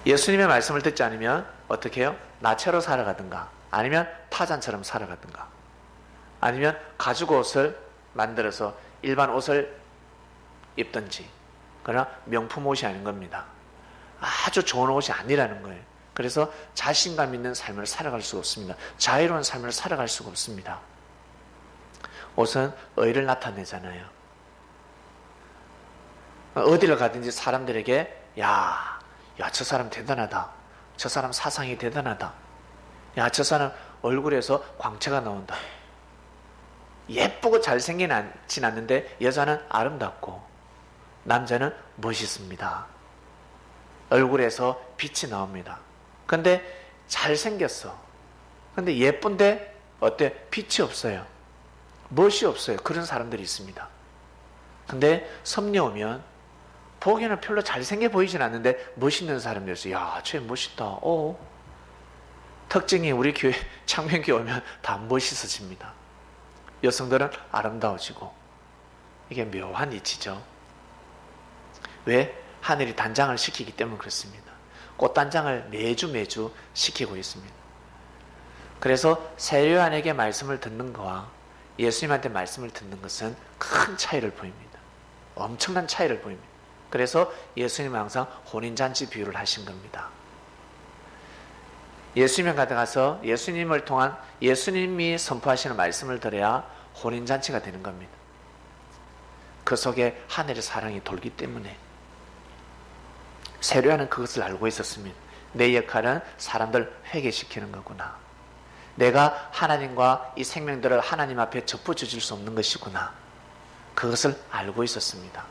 예수님의 말씀을 듣지 않으면 어떻게 해요? 나체로 살아가든가 아니면 타잔처럼 살아가든가 아니면 가죽 옷을 만들어서 일반 옷을 입든지, 그러나 명품 옷이 아닌 겁니다. 아주 좋은 옷이 아니라는 거예요. 그래서 자신감 있는 삶을 살아갈 수가 없습니다. 자유로운 삶을 살아갈 수가 없습니다. 옷은 의를 나타내잖아요. 어디를 가든지 사람들에게 야, 저 사람 대단하다. 저 사람 사상이 대단하다. 야, 저 사람 얼굴에서 광채가 나온다. 예쁘고 잘생긴 않진 않는데 여자는 아름답고 남자는 멋있습니다. 얼굴에서 빛이 나옵니다. 근데 잘생겼어. 근데 예쁜데 어때? 빛이 없어요. 멋이 없어요. 그런 사람들이 있습니다. 근데 섭리 오면 보기에는 별로 잘생겨 보이진 않는데 멋있는 사람이었어요. 야, 쟤 멋있다. 특징이 우리 교회 창명교회 오면 다 멋있어집니다. 여성들은 아름다워지고. 이게 묘한 이치죠. 왜? 하늘이 단장을 시키기 때문에 그렇습니다. 꽃단장을 매주 시키고 있습니다. 그래서 세례요한에게 말씀을 듣는 거와 예수님한테 말씀을 듣는 것은 큰 차이를 보입니다. 엄청난 차이를 보입니다. 그래서 예수님은 항상 혼인잔치 비유를 하신 겁니다. 예수님에 가서 예수님을 통한 예수님이 선포하시는 말씀을 들어야 혼인잔치가 되는 겁니다. 그 속에 하늘의 사랑이 돌기 때문에. 세례요한은 그것을 알고 있었습니다. 내 역할은 사람들 회개시키는 거구나. 내가 하나님과 이 생명들을 하나님 앞에 접어주질 수 없는 것이구나. 그것을 알고 있었습니다.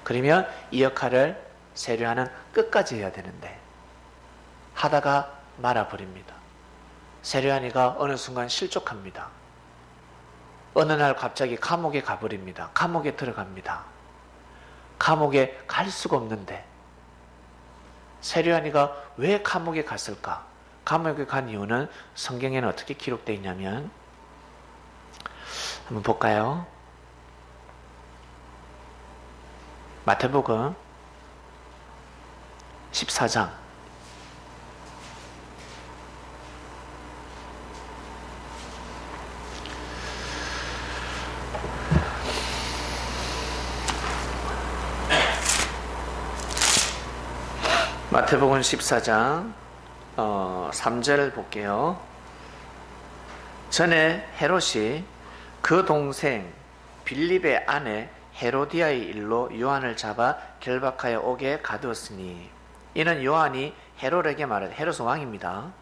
그러면 이 역할을 세례요한은 끝까지 해야 되는데 하다가 말아버립니다. 세례요한이가 어느 순간 실족합니다. 어느 날 갑자기 감옥에 가버립니다. 감옥에 들어갑니다. 감옥에 갈 수가 없는데 세례요한이가 왜 감옥에 갔을까? 감옥에 간 이유는 성경에는 어떻게 기록되어 있냐면 한번 볼까요? 마태복음 14장 마태복음 14장 3절을 볼게요. 전에 헤롯이 그 동생 빌립의 아내 헤로디아의 일로 요한을 잡아 결박하여 옥에 가두었으니 이는 요한이 헤롯에게 말하되 헤롯은 왕입니다.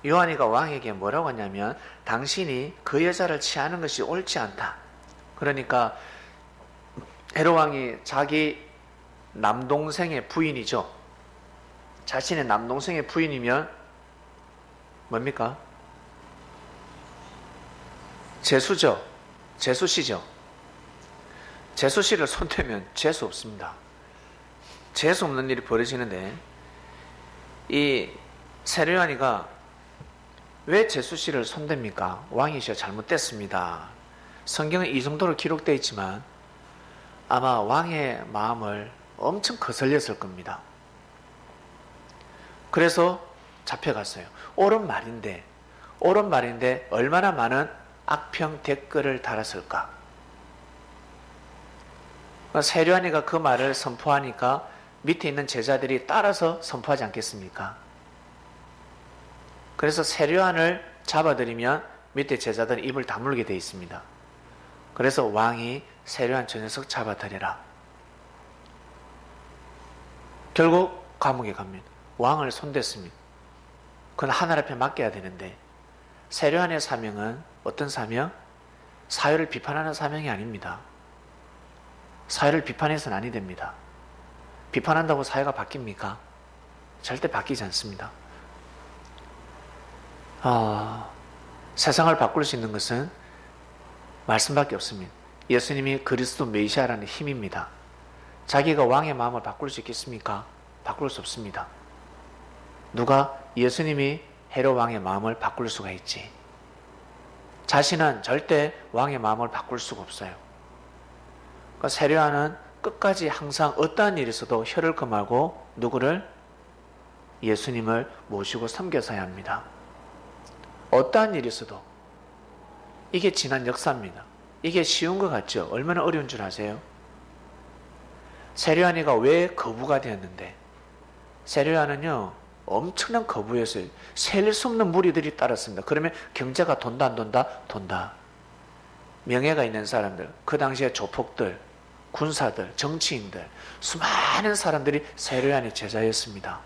요한이가 왕에게 뭐라고 하냐면 당신이 그 여자를 취하는 것이 옳지 않다. 그러니까 헤롯 왕이 자기 남동생의 부인이죠. 자신의 남동생의 부인이면 뭡니까? 제수죠. 제수씨죠. 제수씨를 손대면 재수 없습니다. 재수 없는 일이 벌어지는데 이 세례요한이가 왜 제수씨를 손댑니까? 왕이시여 잘못됐습니다. 성경에 이 정도로 기록되어 있지만 아마 왕의 마음을 엄청 거슬렸을 겁니다. 그래서 잡혀갔어요. 옳은 말인데 얼마나 많은 악평 댓글을 달았을까? 세례요한이가 그 말을 선포하니까 밑에 있는 제자들이 따라서 선포하지 않겠습니까? 그래서 세례요한을 잡아들이면 밑에 제자들은 입을 다물게 되어 있습니다. 그래서 왕이 세례요한 저 녀석 잡아들여라. 결국 감옥에 갑니다. 왕을 손댔습니다. 그건 하늘 앞에 맡겨야 되는데 세례요한의 사명은 어떤 사명? 사회를 비판하는 사명이 아닙니다. 사회를 비판해서는 아니 됩니다. 비판한다고 사회가 바뀝니까? 절대 바뀌지 않습니다. 세상을 바꿀 수 있는 것은 말씀밖에 없습니다. 예수님이 그리스도 메시아라는 힘입니다. 자기가 왕의 마음을 바꿀 수 있겠습니까? 바꿀 수 없습니다. 누가? 예수님이 헤롯 왕의 마음을 바꿀 수가 있지. 자신은 절대 왕의 마음을 바꿀 수가 없어요. 그러니까 세례요한은 끝까지 항상 어떠한 일이 있어도 혀를 금하고 누구를? 예수님을 모시고 섬겨서야 합니다. 어떠한 일이 있어도 이게 지난 역사입니다. 이게 쉬운 것 같죠? 얼마나 어려운 줄 아세요? 세례요한이가 왜 거부가 되었는데, 세례요한은요 엄청난 거부였어요. 셀 수 없는 무리들이 따랐습니다. 그러면 경제가 돈다 안 돈다? 돈다. 명예가 있는 사람들, 그 당시에 조폭들, 군사들, 정치인들, 수많은 사람들이 세례요한의 제자였습니다.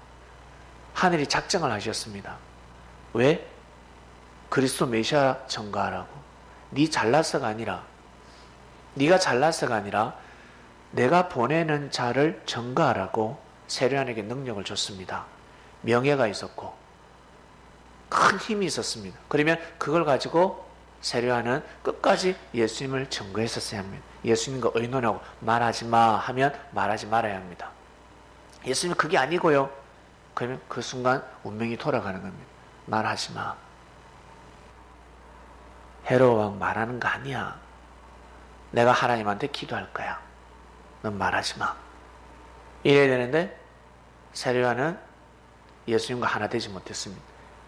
하늘이 작정을 하셨습니다. 왜? 그리스도 메시아 전가하라고. 네 잘나서가 아니라, 네가 잘나서가 아니라 내가 보내는 자를 전가하라고 세례요한에게 능력을 줬습니다. 명예가 있었고 큰 힘이 있었습니다. 그러면 그걸 가지고 세례요한은 끝까지 예수님을 증거했었어야 합니다. 예수님과 의논하고 말하지 마 하면 말하지 말아야 합니다. 예수님은 그게 아니고요. 그러면 그 순간 운명이 돌아가는 겁니다. 말하지 마. 헤롯 왕 말하는 거 아니야. 내가 하나님한테 기도할 거야. 넌 말하지 마. 이래야 되는데 세례요한은 예수님과 하나 되지 못했습니다.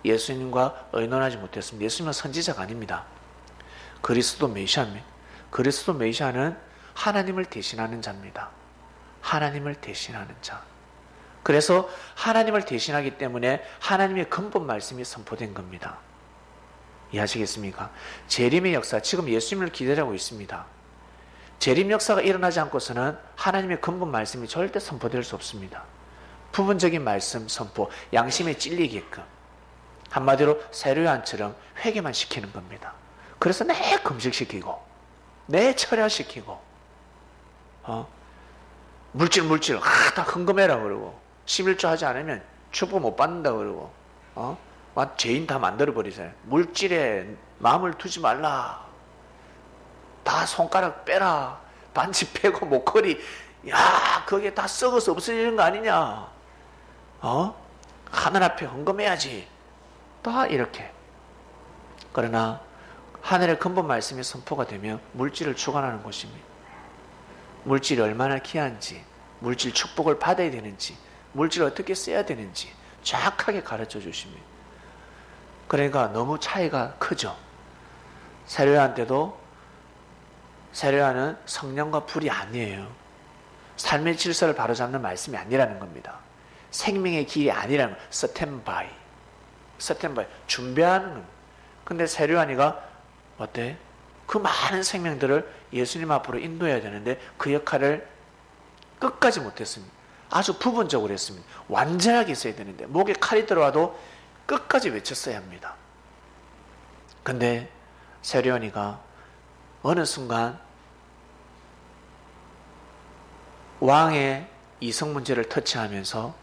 예수님과 의논하지 못했습니다. 예수님은 선지자가 아닙니다. 그리스도 메시아입니다. 그리스도 메시아는 하나님을 대신하는 자입니다. 하나님을 대신하는 자. 그래서 하나님을 대신하기 때문에 하나님의 근본 말씀이 선포된 겁니다. 이해하시겠습니까? 재림의 역사, 지금 예수님을 기다리고 있습니다. 재림 역사가 일어나지 않고서는 하나님의 근본 말씀이 절대 선포될 수 없습니다. 부분적인 말씀 선포, 양심에 찔리게끔, 한마디로 세례요한처럼 회개만 시키는 겁니다. 그래서 내 금식시키고 내 철야시키고 물질 다 헌금해라 그러고 11조 하지 않으면 축복 못 받는다 그러고 죄인 다 만들어버리세요. 물질에 마음을 두지 말라. 다 손가락 빼라. 반지 빼고 목걸이, 야 그게 다 썩어서 없어지는 거 아니냐. 하늘 앞에 헌금해야지. 다 이렇게. 그러나 하늘의 근본 말씀이 선포가 되면 물질을 주관하는 것입니다. 물질이 얼마나 귀한지, 물질 축복을 받아야 되는지, 물질을 어떻게 써야 되는지 정확하게 가르쳐 주십니다. 그러니까 너무 차이가 크죠. 세례요한 때도 세례요한은 성령과 불이 아니에요. 삶의 질서를 바로잡는 말씀이 아니라는 겁니다. 생명의 길이 아니라는 거. 스탠바이, 준비하는 겁니다. 근데 세례요한이가 어때? 그 많은 생명들을 예수님 앞으로 인도해야 되는데 그 역할을 끝까지 못했습니다. 아주 부분적으로 했습니다. 완전하게 있어야 되는데 목에 칼이 들어와도 끝까지 외쳤어야 합니다. 근데 세례요한이가 어느 순간 왕의 이성 문제를 터치하면서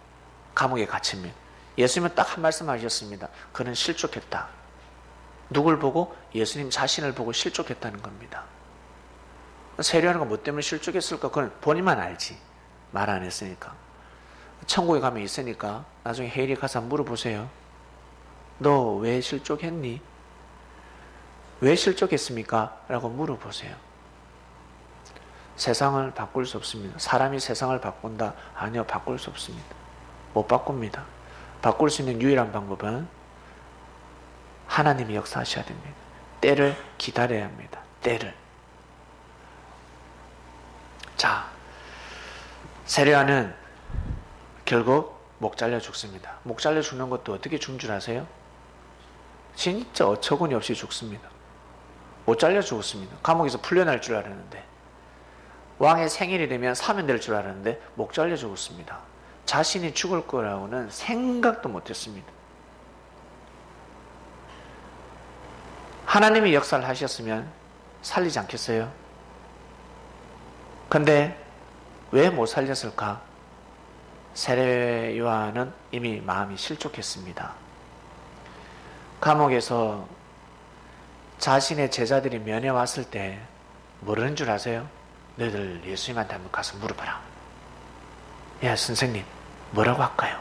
감옥에 갇힙니다. 예수님은 딱 한 말씀 하셨습니다. 그는 실족했다. 누굴 보고? 예수님 자신을 보고 실족했다는 겁니다. 세례요한이가 뭐 때문에 실족했을까? 그건 본인만 알지. 말 안 했으니까. 천국에 가면 있으니까 나중에 헤일이 가서 물어보세요. 너 왜 실족했니? 왜 실족했습니까? 라고 물어보세요. 세상을 바꿀 수 없습니다. 사람이 세상을 바꾼다? 아니요, 바꿀 수 없습니다. 못 바꿉니다. 바꿀 수 있는 유일한 방법은 하나님이 역사하셔야 됩니다. 때를 기다려야 합니다. 때를. 자, 세례요한은 결국 목 잘려 죽습니다. 목 잘려 죽는 것도 어떻게 죽는 줄 아세요? 진짜 어처구니 없이 죽습니다. 못 잘려 죽었습니다. 감옥에서 풀려날 줄 알았는데, 왕의 생일이 되면 사면될 줄 알았는데 목 잘려 죽었습니다. 자신이 죽을 거라고는 생각도 못했습니다. 하나님이 역사를 하셨으면 살리지 않겠어요? 근데 왜 못 살렸을까? 세례요한은 이미 마음이 실족했습니다. 감옥에서 자신의 제자들이 면회 왔을 때 뭐라는 줄 아세요? 너희들 예수님한테 한번 가서 물어봐라. 야 선생님 뭐라고 할까요?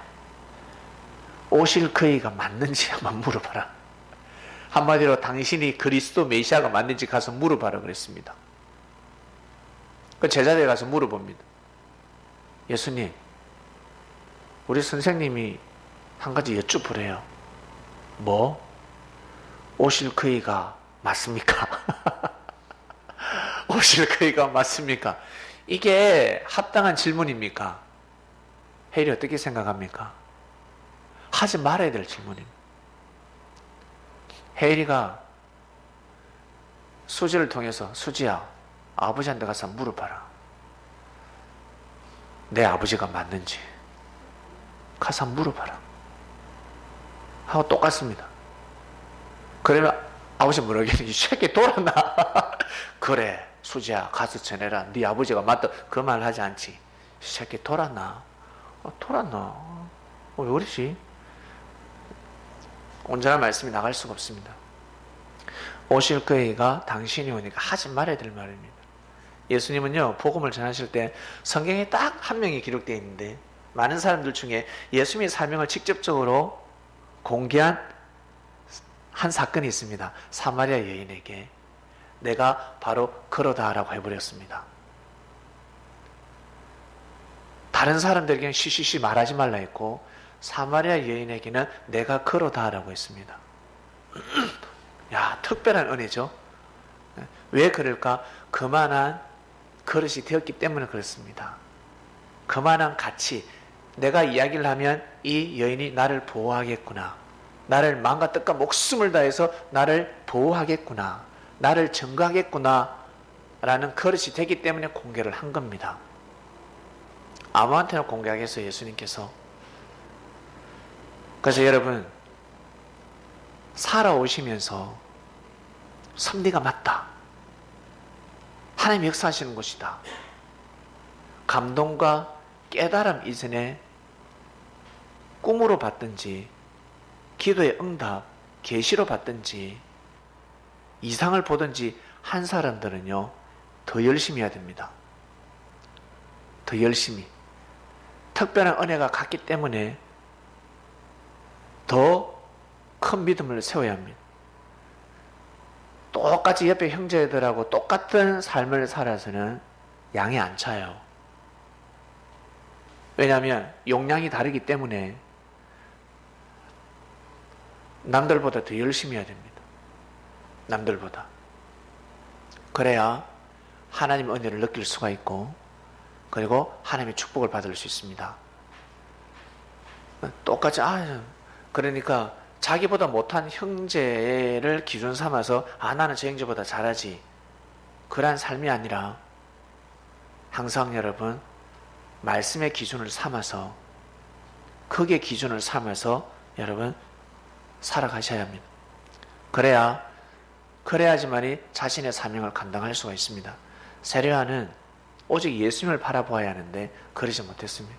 오실 그이가 맞는지 한번 물어봐라. 한마디로 당신이 그리스도 메시아가 맞는지 가서 물어봐라 그랬습니다. 그 제자들이 가서 물어봅니다. 예수님, 우리 선생님이 한 가지 여쭈보래요. 뭐? 오실 그이가 맞습니까? 오실 거이가 맞습니까? 이게 합당한 질문입니까? 헤일이 어떻게 생각합니까? 하지 말아야 될 질문입니다. 헤일이가 수지를 통해서 수지야, 아버지한테 가서 물어봐라. 내 아버지가 맞는지 가서 물어봐라 하고 똑같습니다. 그러면 아버지 뭐라겠니? 이 새끼 돌았나? 그래 수지야 가서 전해라. 네 아버지가 맞다. 그 말 하지 않지. 이 새끼 돌았나? 돌았나? 왜 그러지? 온전한 말씀이 나갈 수가 없습니다. 오실 거이가 당신이 오니까 하지 말아야 될 말입니다. 예수님은요 복음을 전하실 때 성경에 딱 한 명이 기록되어 있는데 많은 사람들 중에 예수님의 사명을 직접적으로 공개한 한 사건이 있습니다. 사마리아 여인에게 내가 바로 그러다 라고 해버렸습니다. 다른 사람들에게는 시시시 말하지 말라 했고 사마리아 여인에게는 내가 그러다 라고 했습니다. 야, 특별한 은혜죠. 왜 그럴까? 그만한 그릇이 되었기 때문에 그렇습니다. 그만한 가치, 내가 이야기를 하면 이 여인이 나를 보호하겠구나, 나를 마음과 뜻과 목숨을 다해서 나를 보호하겠구나, 나를 증거하겠구나 라는 그릇이 되기 때문에 공개를 한 겁니다. 아무한테나 공개하겠어요, 예수님께서. 그래서 여러분, 살아오시면서 섭리가 맞다, 하나님 역사하시는 것이다, 감동과 깨달음 이전에 꿈으로 봤든지 기도의 응답, 계시로 봤든지 이상을 보든지 한 사람들은요 더 열심히 해야 됩니다. 더 열심히. 특별한 은혜가 갔기 때문에 더 큰 믿음을 세워야 합니다. 똑같이 옆에 형제들하고 똑같은 삶을 살아서는 양이 안 차요. 왜냐하면 용량이 다르기 때문에 남들보다 더 열심히 해야 됩니다. 남들보다. 그래야 하나님 은혜를 느낄 수가 있고 그리고 하나님의 축복을 받을 수 있습니다. 똑같이 그러니까 자기보다 못한 형제를 기준 삼아서 나는 저 형제보다 잘하지, 그러한 삶이 아니라 항상 여러분 말씀의 기준을 삼아서, 그게 기준을 삼아서 여러분 살아가셔야 합니다. 그래야지만이 자신의 사명을 감당할 수가 있습니다. 세례요한은 오직 예수님을 바라보아야 하는데 그러지 못했습니다.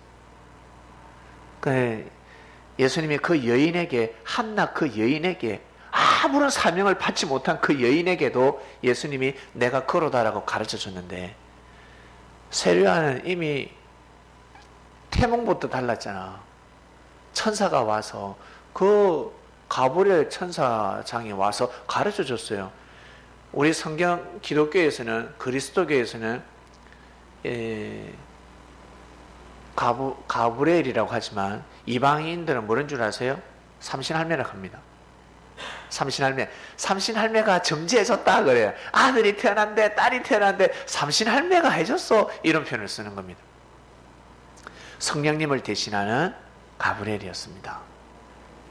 예수님이 그 여인에게, 한낱 그 여인에게, 아무런 사명을 받지 못한 그 여인에게도 예수님이 내가 그러다라고 가르쳐 줬는데, 세례요한은 이미 태몽부터 달랐잖아. 천사가 와서 그 가브리엘 천사장이 와서 가르쳐 줬어요. 우리 성경 기독교에서는, 그리스도교에서는 가브리엘이라고 하지만 이방인들은 뭐라는 줄 아세요? 삼신할매라고 합니다. 삼신할매가 점지해줬다 그래요. 아들이 태어난대, 딸이 태어난대, 삼신할매가 해줬어, 이런 표현을 쓰는 겁니다. 성령님을 대신하는 가브리엘이었습니다.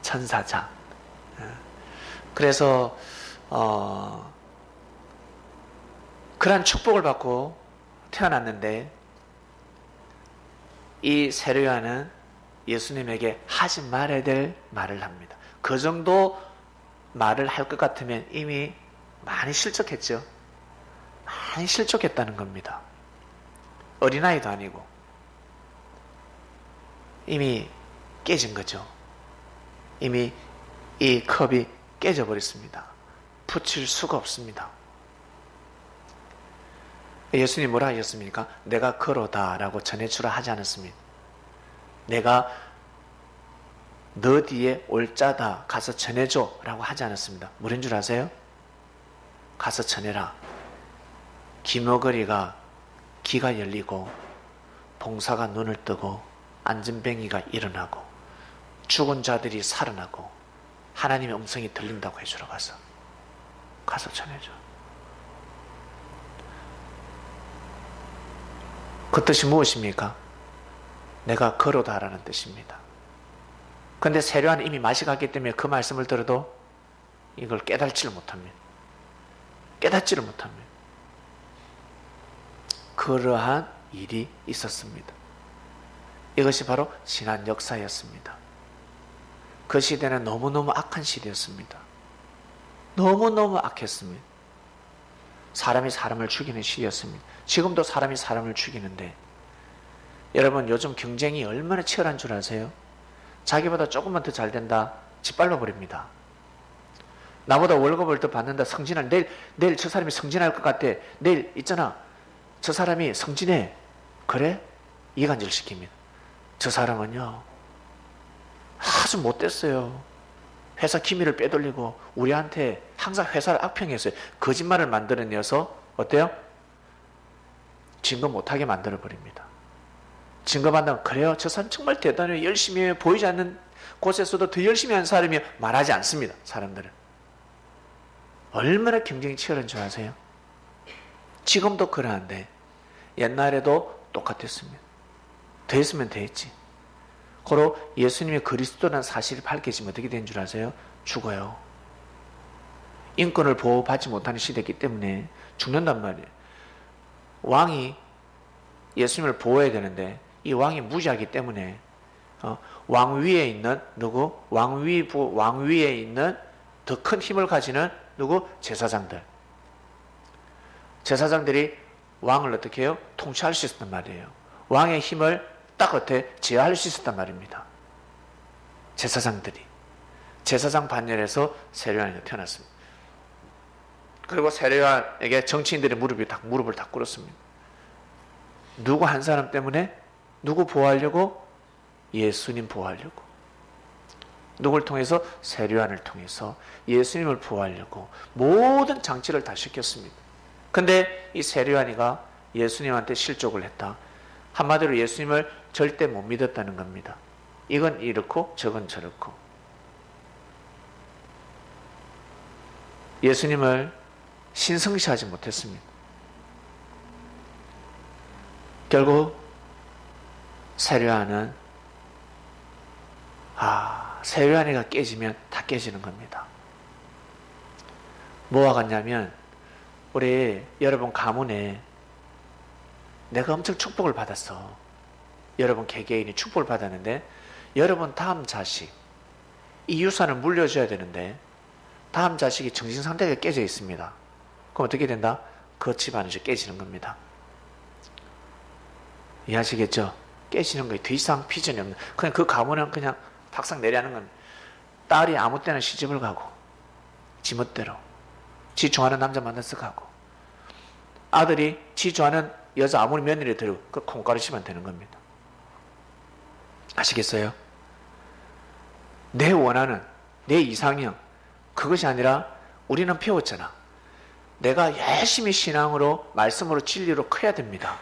천사장. 그래서 그러한 축복을 받고 태어났는데 이 세례요한은 예수님에게 하지 말아야 될 말을 합니다. 그 정도 말을 할 것 같으면 이미 많이 실족했죠. 많이 실족했다는 겁니다. 어린아이도 아니고 이미 깨진 거죠. 이미 이 컵이 깨져버렸습니다. 붙일 수가 없습니다. 예수님 뭐라 하셨습니까? 내가 그러다 라고 전해주라 하지 않았습니다. 내가 너 뒤에 올 자다, 가서 전해줘 라고 하지 않았습니다. 뭐인 줄 아세요? 가서 전해라. 기머거리가 귀가 열리고 봉사가 눈을 뜨고 안전뱅이가 일어나고 죽은 자들이 살아나고 하나님의 음성이 들린다고 해주러 가서. 가서 전해줘. 그 뜻이 무엇입니까? 내가 걸어다라는 뜻입니다. 근데 세례요한은 이미 맛이 갔기 때문에 그 말씀을 들어도 이걸 깨닫지를 못합니다. 깨닫지를 못합니다. 그러한 일이 있었습니다. 이것이 바로 지난 역사였습니다. 그 시대는 너무너무 악한 시대였습니다. 너무너무 악했습니다. 사람이 사람을 죽이는 시대였습니다. 지금도 사람이 사람을 죽이는데, 여러분 요즘 경쟁이 얼마나 치열한 줄 아세요? 자기보다 조금만 더 잘 된다, 짓밟아 버립니다. 나보다 월급을 더 받는다, 승진할, 내일 저 사람이 승진할 것 같아, 내일 있잖아, 저 사람이 승진해, 그래? 이간질 시킵니다. 저 사람은요 아주 못됐어요. 회사 기밀을 빼돌리고 우리한테 항상 회사를 악평했어요. 거짓말을 만들어내서 어때요? 증거 못하게 만들어버립니다. 증거만다면 그래요, 저 사람 정말 대단해요, 열심히 해요, 보이지 않는 곳에서도 더 열심히 하는 사람이 말하지 않습니다. 사람들은 얼마나 경쟁이 치열한 줄 아세요? 지금도 그러한데 옛날에도 똑같았습니다. 더 했으면 더 했지. 고로 예수님이 그리스도라는 사실이 밝혀지면 어떻게 된 줄 아세요? 죽어요. 인권을 보호받지 못하는 시대이기 때문에 죽는단 말이에요. 왕이 예수님을 보호해야 되는데 이 왕이 무지하기 때문에 왕 위에 있는 누구? 왕 위에 있는 더 큰 힘을 가지는 누구? 제사장들. 제사장들이 왕을 어떻게 해요? 통치할 수 있었단 말이에요. 왕의 힘을 딱 어때? 제어할 수 있었단 말입니다. 제사장들이. 제사장 반열에서 세례요한이 태어났습니다. 그리고 세례요한에게 정치인들이 무릎을 다 꿇었습니다. 누구 한 사람 때문에? 누구 보호하려고? 예수님 보호하려고. 누굴 통해서? 세례요한을 통해서 예수님을 보호하려고 모든 장치를 다 시켰습니다. 근데 이 세례요한이가 예수님한테 실족을 했다. 한마디로 예수님을 절대 못 믿었다는 겁니다. 이건 이렇고 저건 저렇고. 예수님을 신성시하지 못했습니다. 결국 세례요한은 세례요한이가 깨지면 다 깨지는 겁니다. 뭐와 같냐면 우리 여러분 가문에 내가 엄청 축복을 받았어. 여러분 개개인이 축복을 받았는데 여러분 다음 자식 이 유산을 물려줘야 되는데 다음 자식이 정신상태가 깨져 있습니다. 그럼 어떻게 된다? 그 집안이 깨지는 겁니다. 이해하시겠죠? 깨지는 거예요. 더 이상 비전이 없는. 그냥 그 가문은 그냥 박상 내려하는 겁니다. 딸이 아무 때나 시집을 가고 지멋대로 지 좋아하는 남자 만나서 가고, 아들이 지 좋아하는 여자 아무리 며느리 들고 그 콩가루치면 되는 겁니다. 아시겠어요? 내 원하는 내 이상형 그것이 아니라 우리는 배웠잖아. 내가 열심히 신앙으로 말씀으로 진리로 커야 됩니다.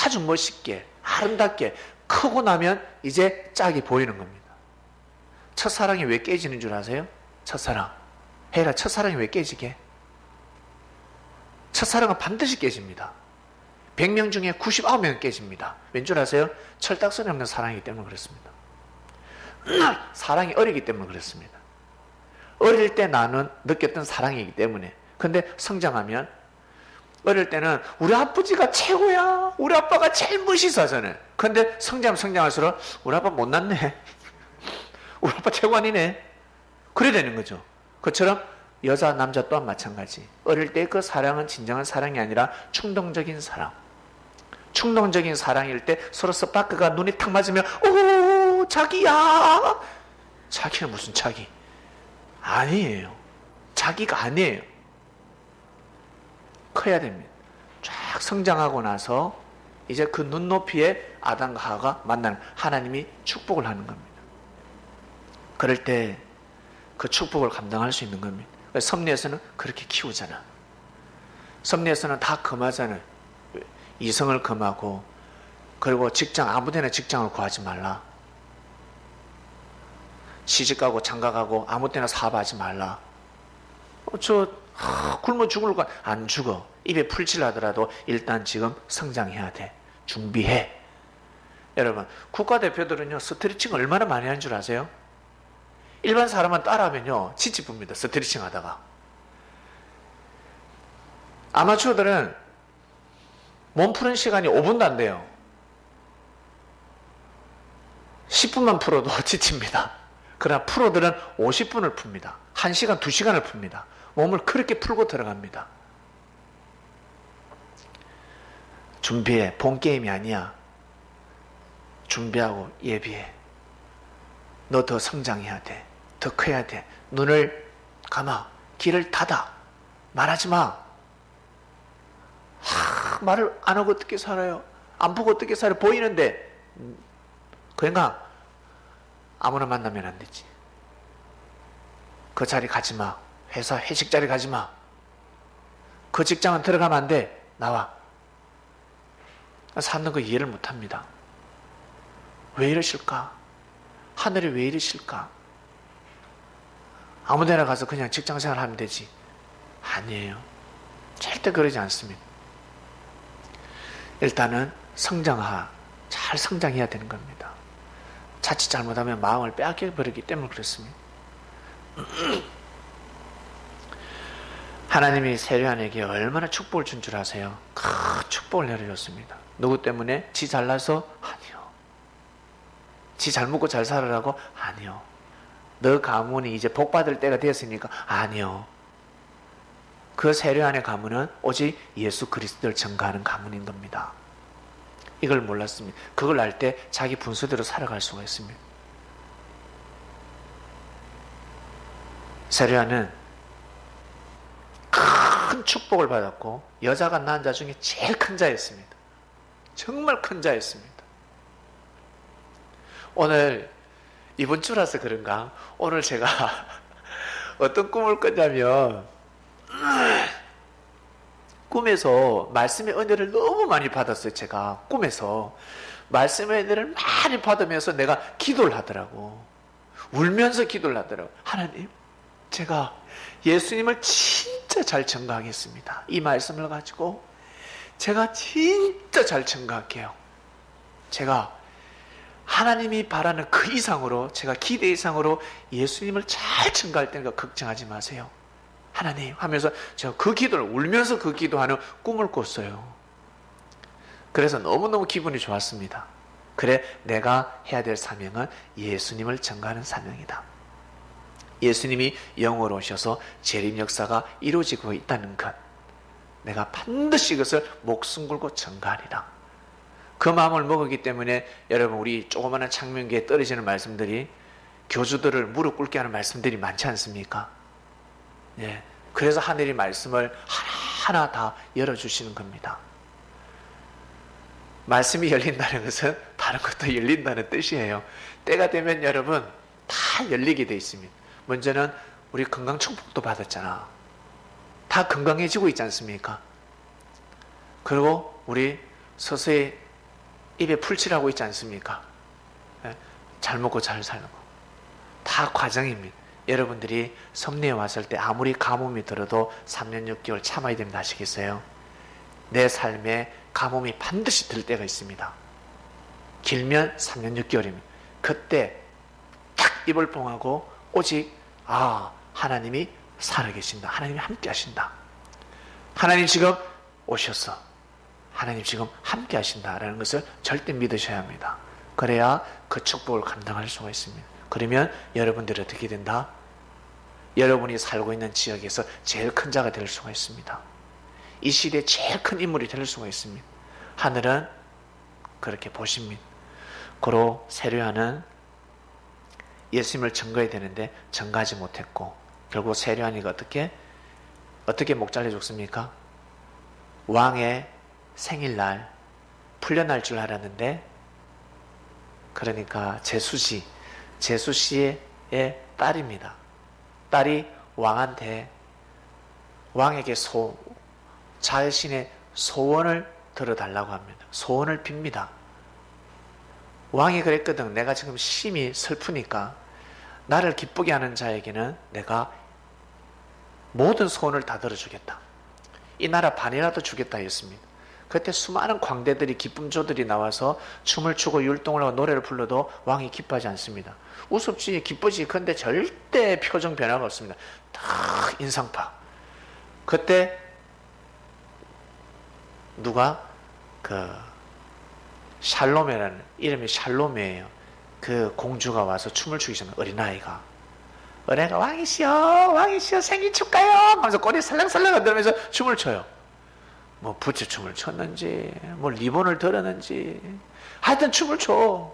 아주 멋있게 아름답게 크고 나면 이제 짝이 보이는 겁니다. 첫사랑이 왜 깨지는 줄 아세요? 첫사랑 헤라, 첫사랑이 왜 깨지게? 첫사랑은 반드시 깨집니다. 100명 중에 99명은 깨집니다. 왠줄 아세요? 철딱선이 없는 사랑이기 때문에 그렇습니다. 사랑이 어리기 때문에 그렇습니다. 어릴 때 나는 느꼈던 사랑이기 때문에. 근데 성장하면, 어릴 때는 우리 아버지가 최고야, 우리 아빠가 제일 멋있어서는. 근데 성장할수록 우리 아빠 못났네, 우리 아빠 최고 아니네, 그래 되는 거죠. 그처럼 여자 남자 또한 마찬가지. 어릴 때 그 사랑은 진정한 사랑이 아니라 충동적인 사랑. 충동적인 사랑일 때 서로 스파크가 눈이 탁 맞으면 오 자기야. 자기는 무슨 자기? 아니에요. 자기가 아니에요. 커야 됩니다. 쫙 성장하고 나서 이제 그 눈높이에 아담과 하와가 만나는, 하나님이 축복을 하는 겁니다. 그럴 때 그 축복을 감당할 수 있는 겁니다. 섭리에서는 그렇게 키우잖아. 섭리에서는 다 금하잖아. 이성을 금하고, 그리고 직장 아무데나 직장을 구하지 말라. 시집가고 장가가고 아무 때나 사업하지 말라. 저 굶어 죽을 거 안 죽어. 입에 풀칠 하더라도 일단 지금 성장해야 돼. 준비해. 여러분, 국가대표들은요, 스트레칭 얼마나 많이 하는 줄 아세요? 일반 사람은 따라하면요, 지치붑니다. 스트레칭 하다가. 아마추어들은 몸 푸는 시간이 5분도 안 돼요. 10분만 풀어도 지칩니다. 그러나 프로들은 50분을 풉니다. 1시간, 2시간을 풉니다. 몸을 그렇게 풀고 들어갑니다. 준비해. 본 게임이 아니야. 준비하고 예비해. 너 더 성장해야 돼. 더 커야 돼. 눈을 감아. 귀를 닫아. 말하지 마. 말을 안 하고 어떻게 살아요? 안 보고 어떻게 살아요? 보이는데. 그러니까 아무나 만나면 안 되지. 그 자리 가지 마. 회사 회식 자리 가지 마. 그 직장은 들어가면 안 돼. 나와. 사는 거 이해를 못 합니다. 왜 이러실까? 하늘이 왜 이러실까? 아무 데나 가서 그냥 직장 생활 하면 되지. 아니에요. 절대 그러지 않습니다. 일단은 잘 성장해야 되는 겁니다. 자칫 잘못하면 마음을 빼앗겨버리기 때문에 그렇습니다. 하나님이 세례요한에게 얼마나 축복을 준 줄 아세요? 큰 축복을 내려줬습니다. 누구 때문에? 지 잘나서? 아니요. 지 잘 먹고 잘 살아라고? 아니요. 너 가문이 이제 복받을 때가 되었으니까? 아니요. 그 세례요한의 가문은 오직 예수 그리스도를 전가하는 가문인 겁니다. 이걸 몰랐습니다. 그걸 알 때 자기 분수대로 살아갈 수가 있습니다. 세례요한은 큰 축복을 받았고 여자가 낳은 자 중에 제일 큰 자였습니다. 정말 큰 자였습니다. 오늘 이번 주라서 그런가? 오늘 제가 어떤 꿈을 꿨냐면 꿈에서 말씀의 은혜를 너무 많이 받았어요. 제가 꿈에서 말씀의 은혜를 많이 받으면서 내가 기도를 하더라고. 울면서 기도를 하더라고. 하나님, 제가 예수님을 진짜 잘 증거하겠습니다. 이 말씀을 가지고 제가 진짜 잘 증거할게요. 제가 하나님이 바라는 그 이상으로, 제가 기대 이상으로 예수님을 잘 증거할 때니까 걱정하지 마세요. 하나님 하면서 제가 그 기도를 울면서 그 기도하는 꿈을 꿨어요. 그래서 너무너무 기분이 좋았습니다. 그래, 내가 해야 될 사명은 예수님을 증거하는 사명이다. 예수님이 영으로 오셔서 재림 역사가 이루어지고 있다는 것, 내가 반드시 이것을 목숨 걸고 증거하리라. 그 마음을 먹었기 때문에 여러분, 우리 조그마한 창명기에 떨어지는 말씀들이 교주들을 무릎 꿇게 하는 말씀들이 많지 않습니까? 예. 그래서 하늘이 말씀을 하나하나 다 열어주시는 겁니다. 말씀이 열린다는 것은 다른 것도 열린다는 뜻이에요. 때가 되면 여러분 다 열리게 돼 있습니다. 먼저는 우리 건강 축복도 받았잖아. 다 건강해지고 있지 않습니까? 그리고 우리 서서히 입에 풀칠하고 있지 않습니까? 예? 잘 먹고 잘 살고. 다 과정입니다. 여러분들이 섭리에 왔을 때 아무리 가뭄이 들어도 3년 6개월 참아야 됩니다. 아시겠어요? 내 삶에 가뭄이 반드시 들 때가 있습니다. 길면 3년 6개월입니다. 그때 딱 입을 봉하고 오직 하나님이 살아계신다. 하나님이 함께 하신다. 하나님 지금 오셨어. 하나님 지금 함께 하신다라는 것을 절대 믿으셔야 합니다. 그래야 그 축복을 감당할 수가 있습니다. 그러면 여러분들이 어떻게 된다? 여러분이 살고 있는 지역에서 제일 큰 자가 될 수가 있습니다. 이 시대에 제일 큰 인물이 될 수가 있습니다. 하늘은 그렇게 보십니다. 고로 세례요한은 예수님을 증거해야 되는데 증거하지 못했고, 결국 세례요한이가 어떻게 목 잘려 죽습니까? 왕의 생일날 풀려날 줄 알았는데, 그러니까 제수씨의 딸입니다. 딸이 왕에게 자신의 소원을 들어달라고 합니다. 소원을 빕니다. 왕이 그랬거든. 내가 지금 심히 슬프니까 나를 기쁘게 하는 자에게는 내가 모든 소원을 다 들어주겠다. 이 나라 반이라도 주겠다 했습니다. 그때 수많은 광대들이 기쁨조들이 나와서 춤을 추고 율동을 하고 노래를 불러도 왕이 기뻐하지 않습니다. 우습지 기쁘지 근데 절대 표정 변화가 없습니다. 딱 인상파. 그때 누가 샬롬이라는 이름이 샬롬이에요. 그 공주가 와서 춤을 추기 전에 어린아이가 왕이시여 생일 축하요 하면서 꼬리 살랑살랑 흔들면서 춤을 춰요. 뭐 부채춤을 췄는지 뭐 리본을 들었는지 하여튼 춤을 춰.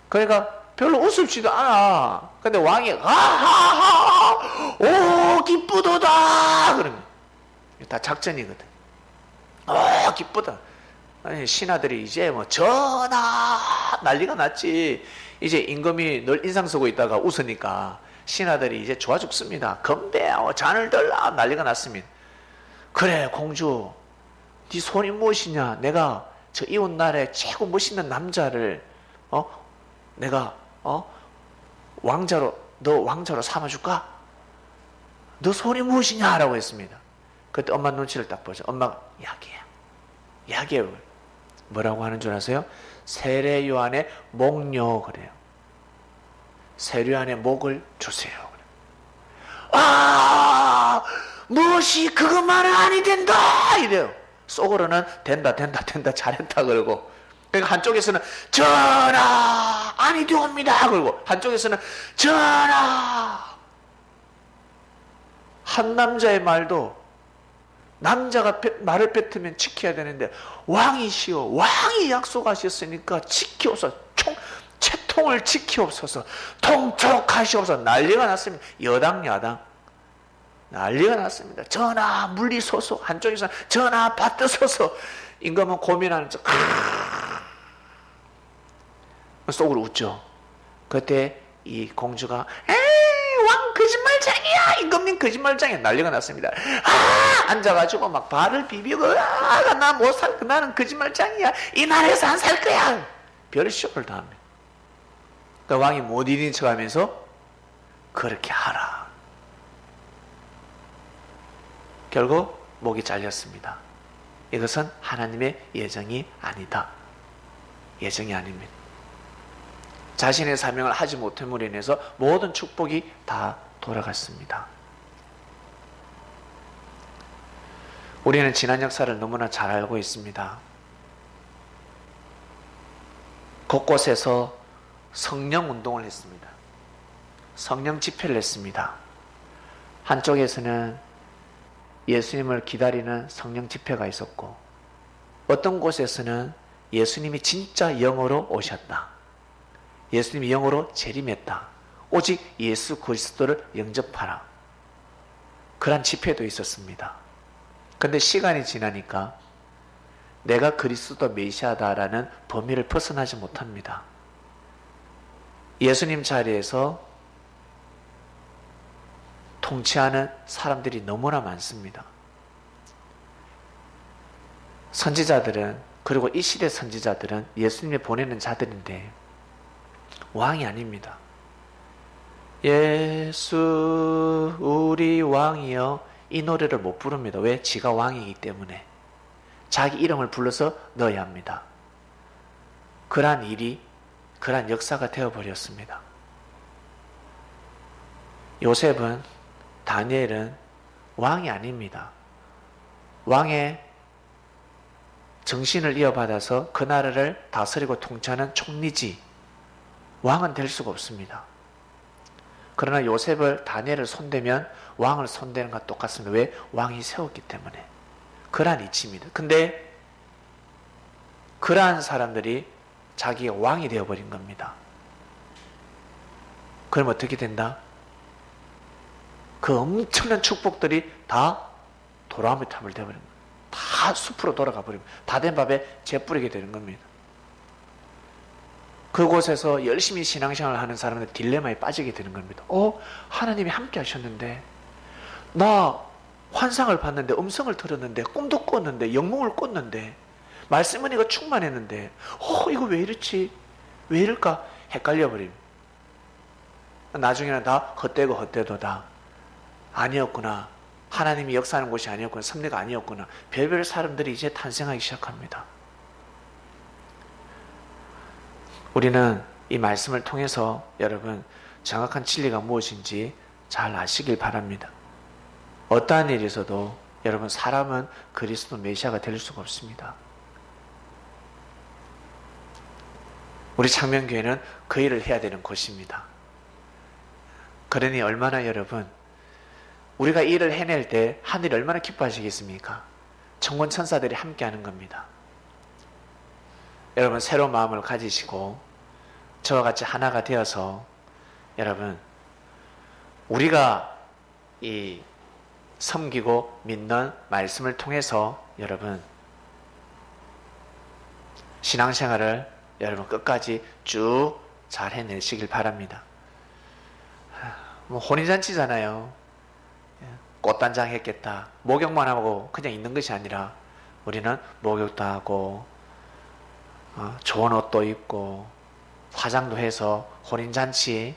그러니까 별로 우습지도 않아. 근데 왕이 아하하 오 기쁘도다 그러면 다 작전이거든. 기쁘다. 아니, 신하들이 이제 뭐 전하 난리가 났지. 이제 임금이 늘 인상 쓰고 있다가 웃으니까 신하들이 이제 좋아 죽습니다. 건배 잔을 들라 난리가 났습니다. 그래 공주 네 소원이 무엇이냐? 내가 저 이웃 나라의 최고 멋있는 남자를 내가 너 왕자로 삼아줄까? 너 소원이 무엇이냐? 라고 했습니다. 그때 엄마 눈치를 딱 보죠. 엄마가 약이에요. 뭐라고 하는 줄 아세요? 세례요한의 목료 그래요. 세례요한의 목을 주세요. 무엇이 그것만은 아니 된다 이래요. 속으로는 된다 잘했다 그러고, 그러니까 한쪽에서는 전하 아니 되옵니다 그러고 한쪽에서는 전하. 한 남자의 말도 남자가 말을 뱉으면 지켜야 되는데 왕이시여 왕이 약속하셨으니까 지키옵소서, 채통을 지키옵소서, 통촉하시옵소서. 난리가 났습니다. 여당 야당 난리가 났습니다. 전하 물리소서, 한쪽에서는 전하 받으소서. 임금은 고민하는 척 속으로 웃죠. 그때 이 공주가 왕 거짓말장이야, 임금님 거짓말장이야 난리가 났습니다. 앉아가지고 막 발을 비비고 나 못 살 거야, 나는 거짓말장이야, 이 나라에서 안 살 거야 별쇼를 다 합니다. 그러니까 왕이 못 이긴 척하면서 그렇게 하라. 결국 목이 잘렸습니다. 이것은 하나님의 예정이 아니다. 예정이 아닙니다. 자신의 사명을 하지 못함으로 인해서 모든 축복이 다 돌아갔습니다. 우리는 지난 역사를 너무나 잘 알고 있습니다. 곳곳에서 성령 운동을 했습니다. 성령 집회를 했습니다. 한쪽에서는 예수님을 기다리는 성령 집회가 있었고, 어떤 곳에서는 예수님이 진짜 영으로 오셨다, 예수님이 영으로 재림했다, 오직 예수 그리스도를 영접하라, 그런 집회도 있었습니다. 그런데 시간이 지나니까 내가 그리스도 메시아다라는 범위를 벗어나지 못합니다. 예수님 자리에서 통치하는 사람들이 너무나 많습니다. 선지자들은, 그리고 이 시대 선지자들은 예수님이 보내는 자들인데 왕이 아닙니다. 예수 우리 왕이여 이 노래를 못 부릅니다. 왜? 지가 왕이기 때문에 자기 이름을 불러서 넣어야 합니다. 그러한 일이, 그러한 역사가 되어버렸습니다. 요셉은, 다니엘은 왕이 아닙니다. 왕의 정신을 이어받아서 그 나라를 다스리고 통치하는 총리지 왕은 될 수가 없습니다. 그러나 요셉을, 다니엘을 손대면 왕을 손대는 것과 똑같습니다. 왜? 왕이 세웠기 때문에. 그러한 이치입니다. 근데 그러한 사람들이 자기가 왕이 되어버린 겁니다. 그럼 어떻게 된다? 그 엄청난 축복들이 다 도라미 탑을 되어버린 겁니다. 다 숲으로 돌아가 버리고 다 된 밥에 재 뿌리게 되는 겁니다. 그곳에서 열심히 신앙생활을 하는 사람들 딜레마에 빠지게 되는 겁니다. 하나님이 함께 하셨는데, 나 환상을 봤는데, 음성을 들었는데, 꿈도 꿨는데, 영몽을 꿨는데, 말씀 은혜가 충만했는데, 이거 왜 이렇지? 왜 이럴까? 헷갈려 버립니다. 나중에는 다 헛되고 헛되도다, 아니었구나, 하나님이 역사하는 곳이 아니었구나, 섭리가 아니었구나. 별별 사람들이 이제 탄생하기 시작합니다. 우리는 이 말씀을 통해서 여러분 정확한 진리가 무엇인지 잘 아시길 바랍니다. 어떠한 일에서도 여러분 사람은 그리스도 메시아가 될 수가 없습니다. 우리 창명교회는 그 일을 해야 되는 곳입니다. 그러니 얼마나 여러분 우리가 이 일을 해낼 때 하늘이 얼마나 기뻐하시겠습니까? 천군 천사들이 함께하는 겁니다. 여러분 새로운 마음을 가지시고 저와 같이 하나가 되어서 여러분 우리가 이 섬기고 믿는 말씀을 통해서 여러분 신앙생활을 여러분 끝까지 쭉 잘 해내시길 바랍니다. 뭐 혼인잔치잖아요. 꽃단장 했겠다. 목욕만 하고 그냥 있는 것이 아니라 우리는 목욕도 하고 좋은 옷도 입고 화장도 해서 혼인잔치에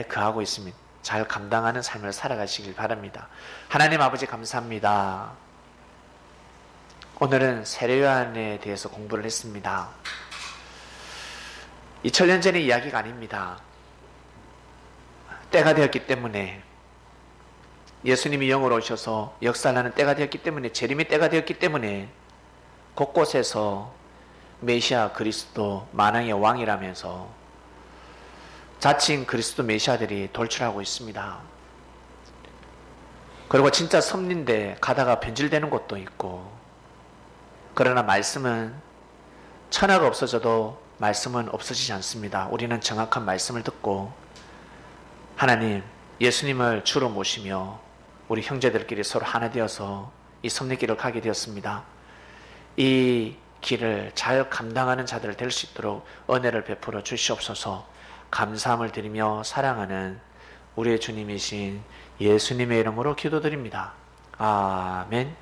거하고 있습니다. 잘 감당하는 삶을 살아가시길 바랍니다. 하나님 아버지 감사합니다. 오늘은 세례요한에 대해서 공부를 했습니다. 2000년 전의 이야기가 아닙니다. 때가 되었기 때문에 예수님이 영으로 오셔서 역사하는 때가 되었기 때문에 재림의 때가 되었기 때문에 곳곳에서 메시아 그리스도 만왕의 왕이라면서 자칭 그리스도 메시아들이 돌출하고 있습니다. 그리고 진짜 섭리인데 가다가 변질되는 곳도 있고, 그러나 말씀은 천하가 없어져도 말씀은 없어지지 않습니다. 우리는 정확한 말씀을 듣고 하나님 예수님을 주로 모시며 우리 형제들끼리 서로 하나 되어서 이 섭리길을 가게 되었습니다. 이 길을 잘 감당하는 자들 될 수 있도록 은혜를 베풀어 주시옵소서. 감사함을 드리며 사랑하는 우리의 주님이신 예수님의 이름으로 기도드립니다. 아멘.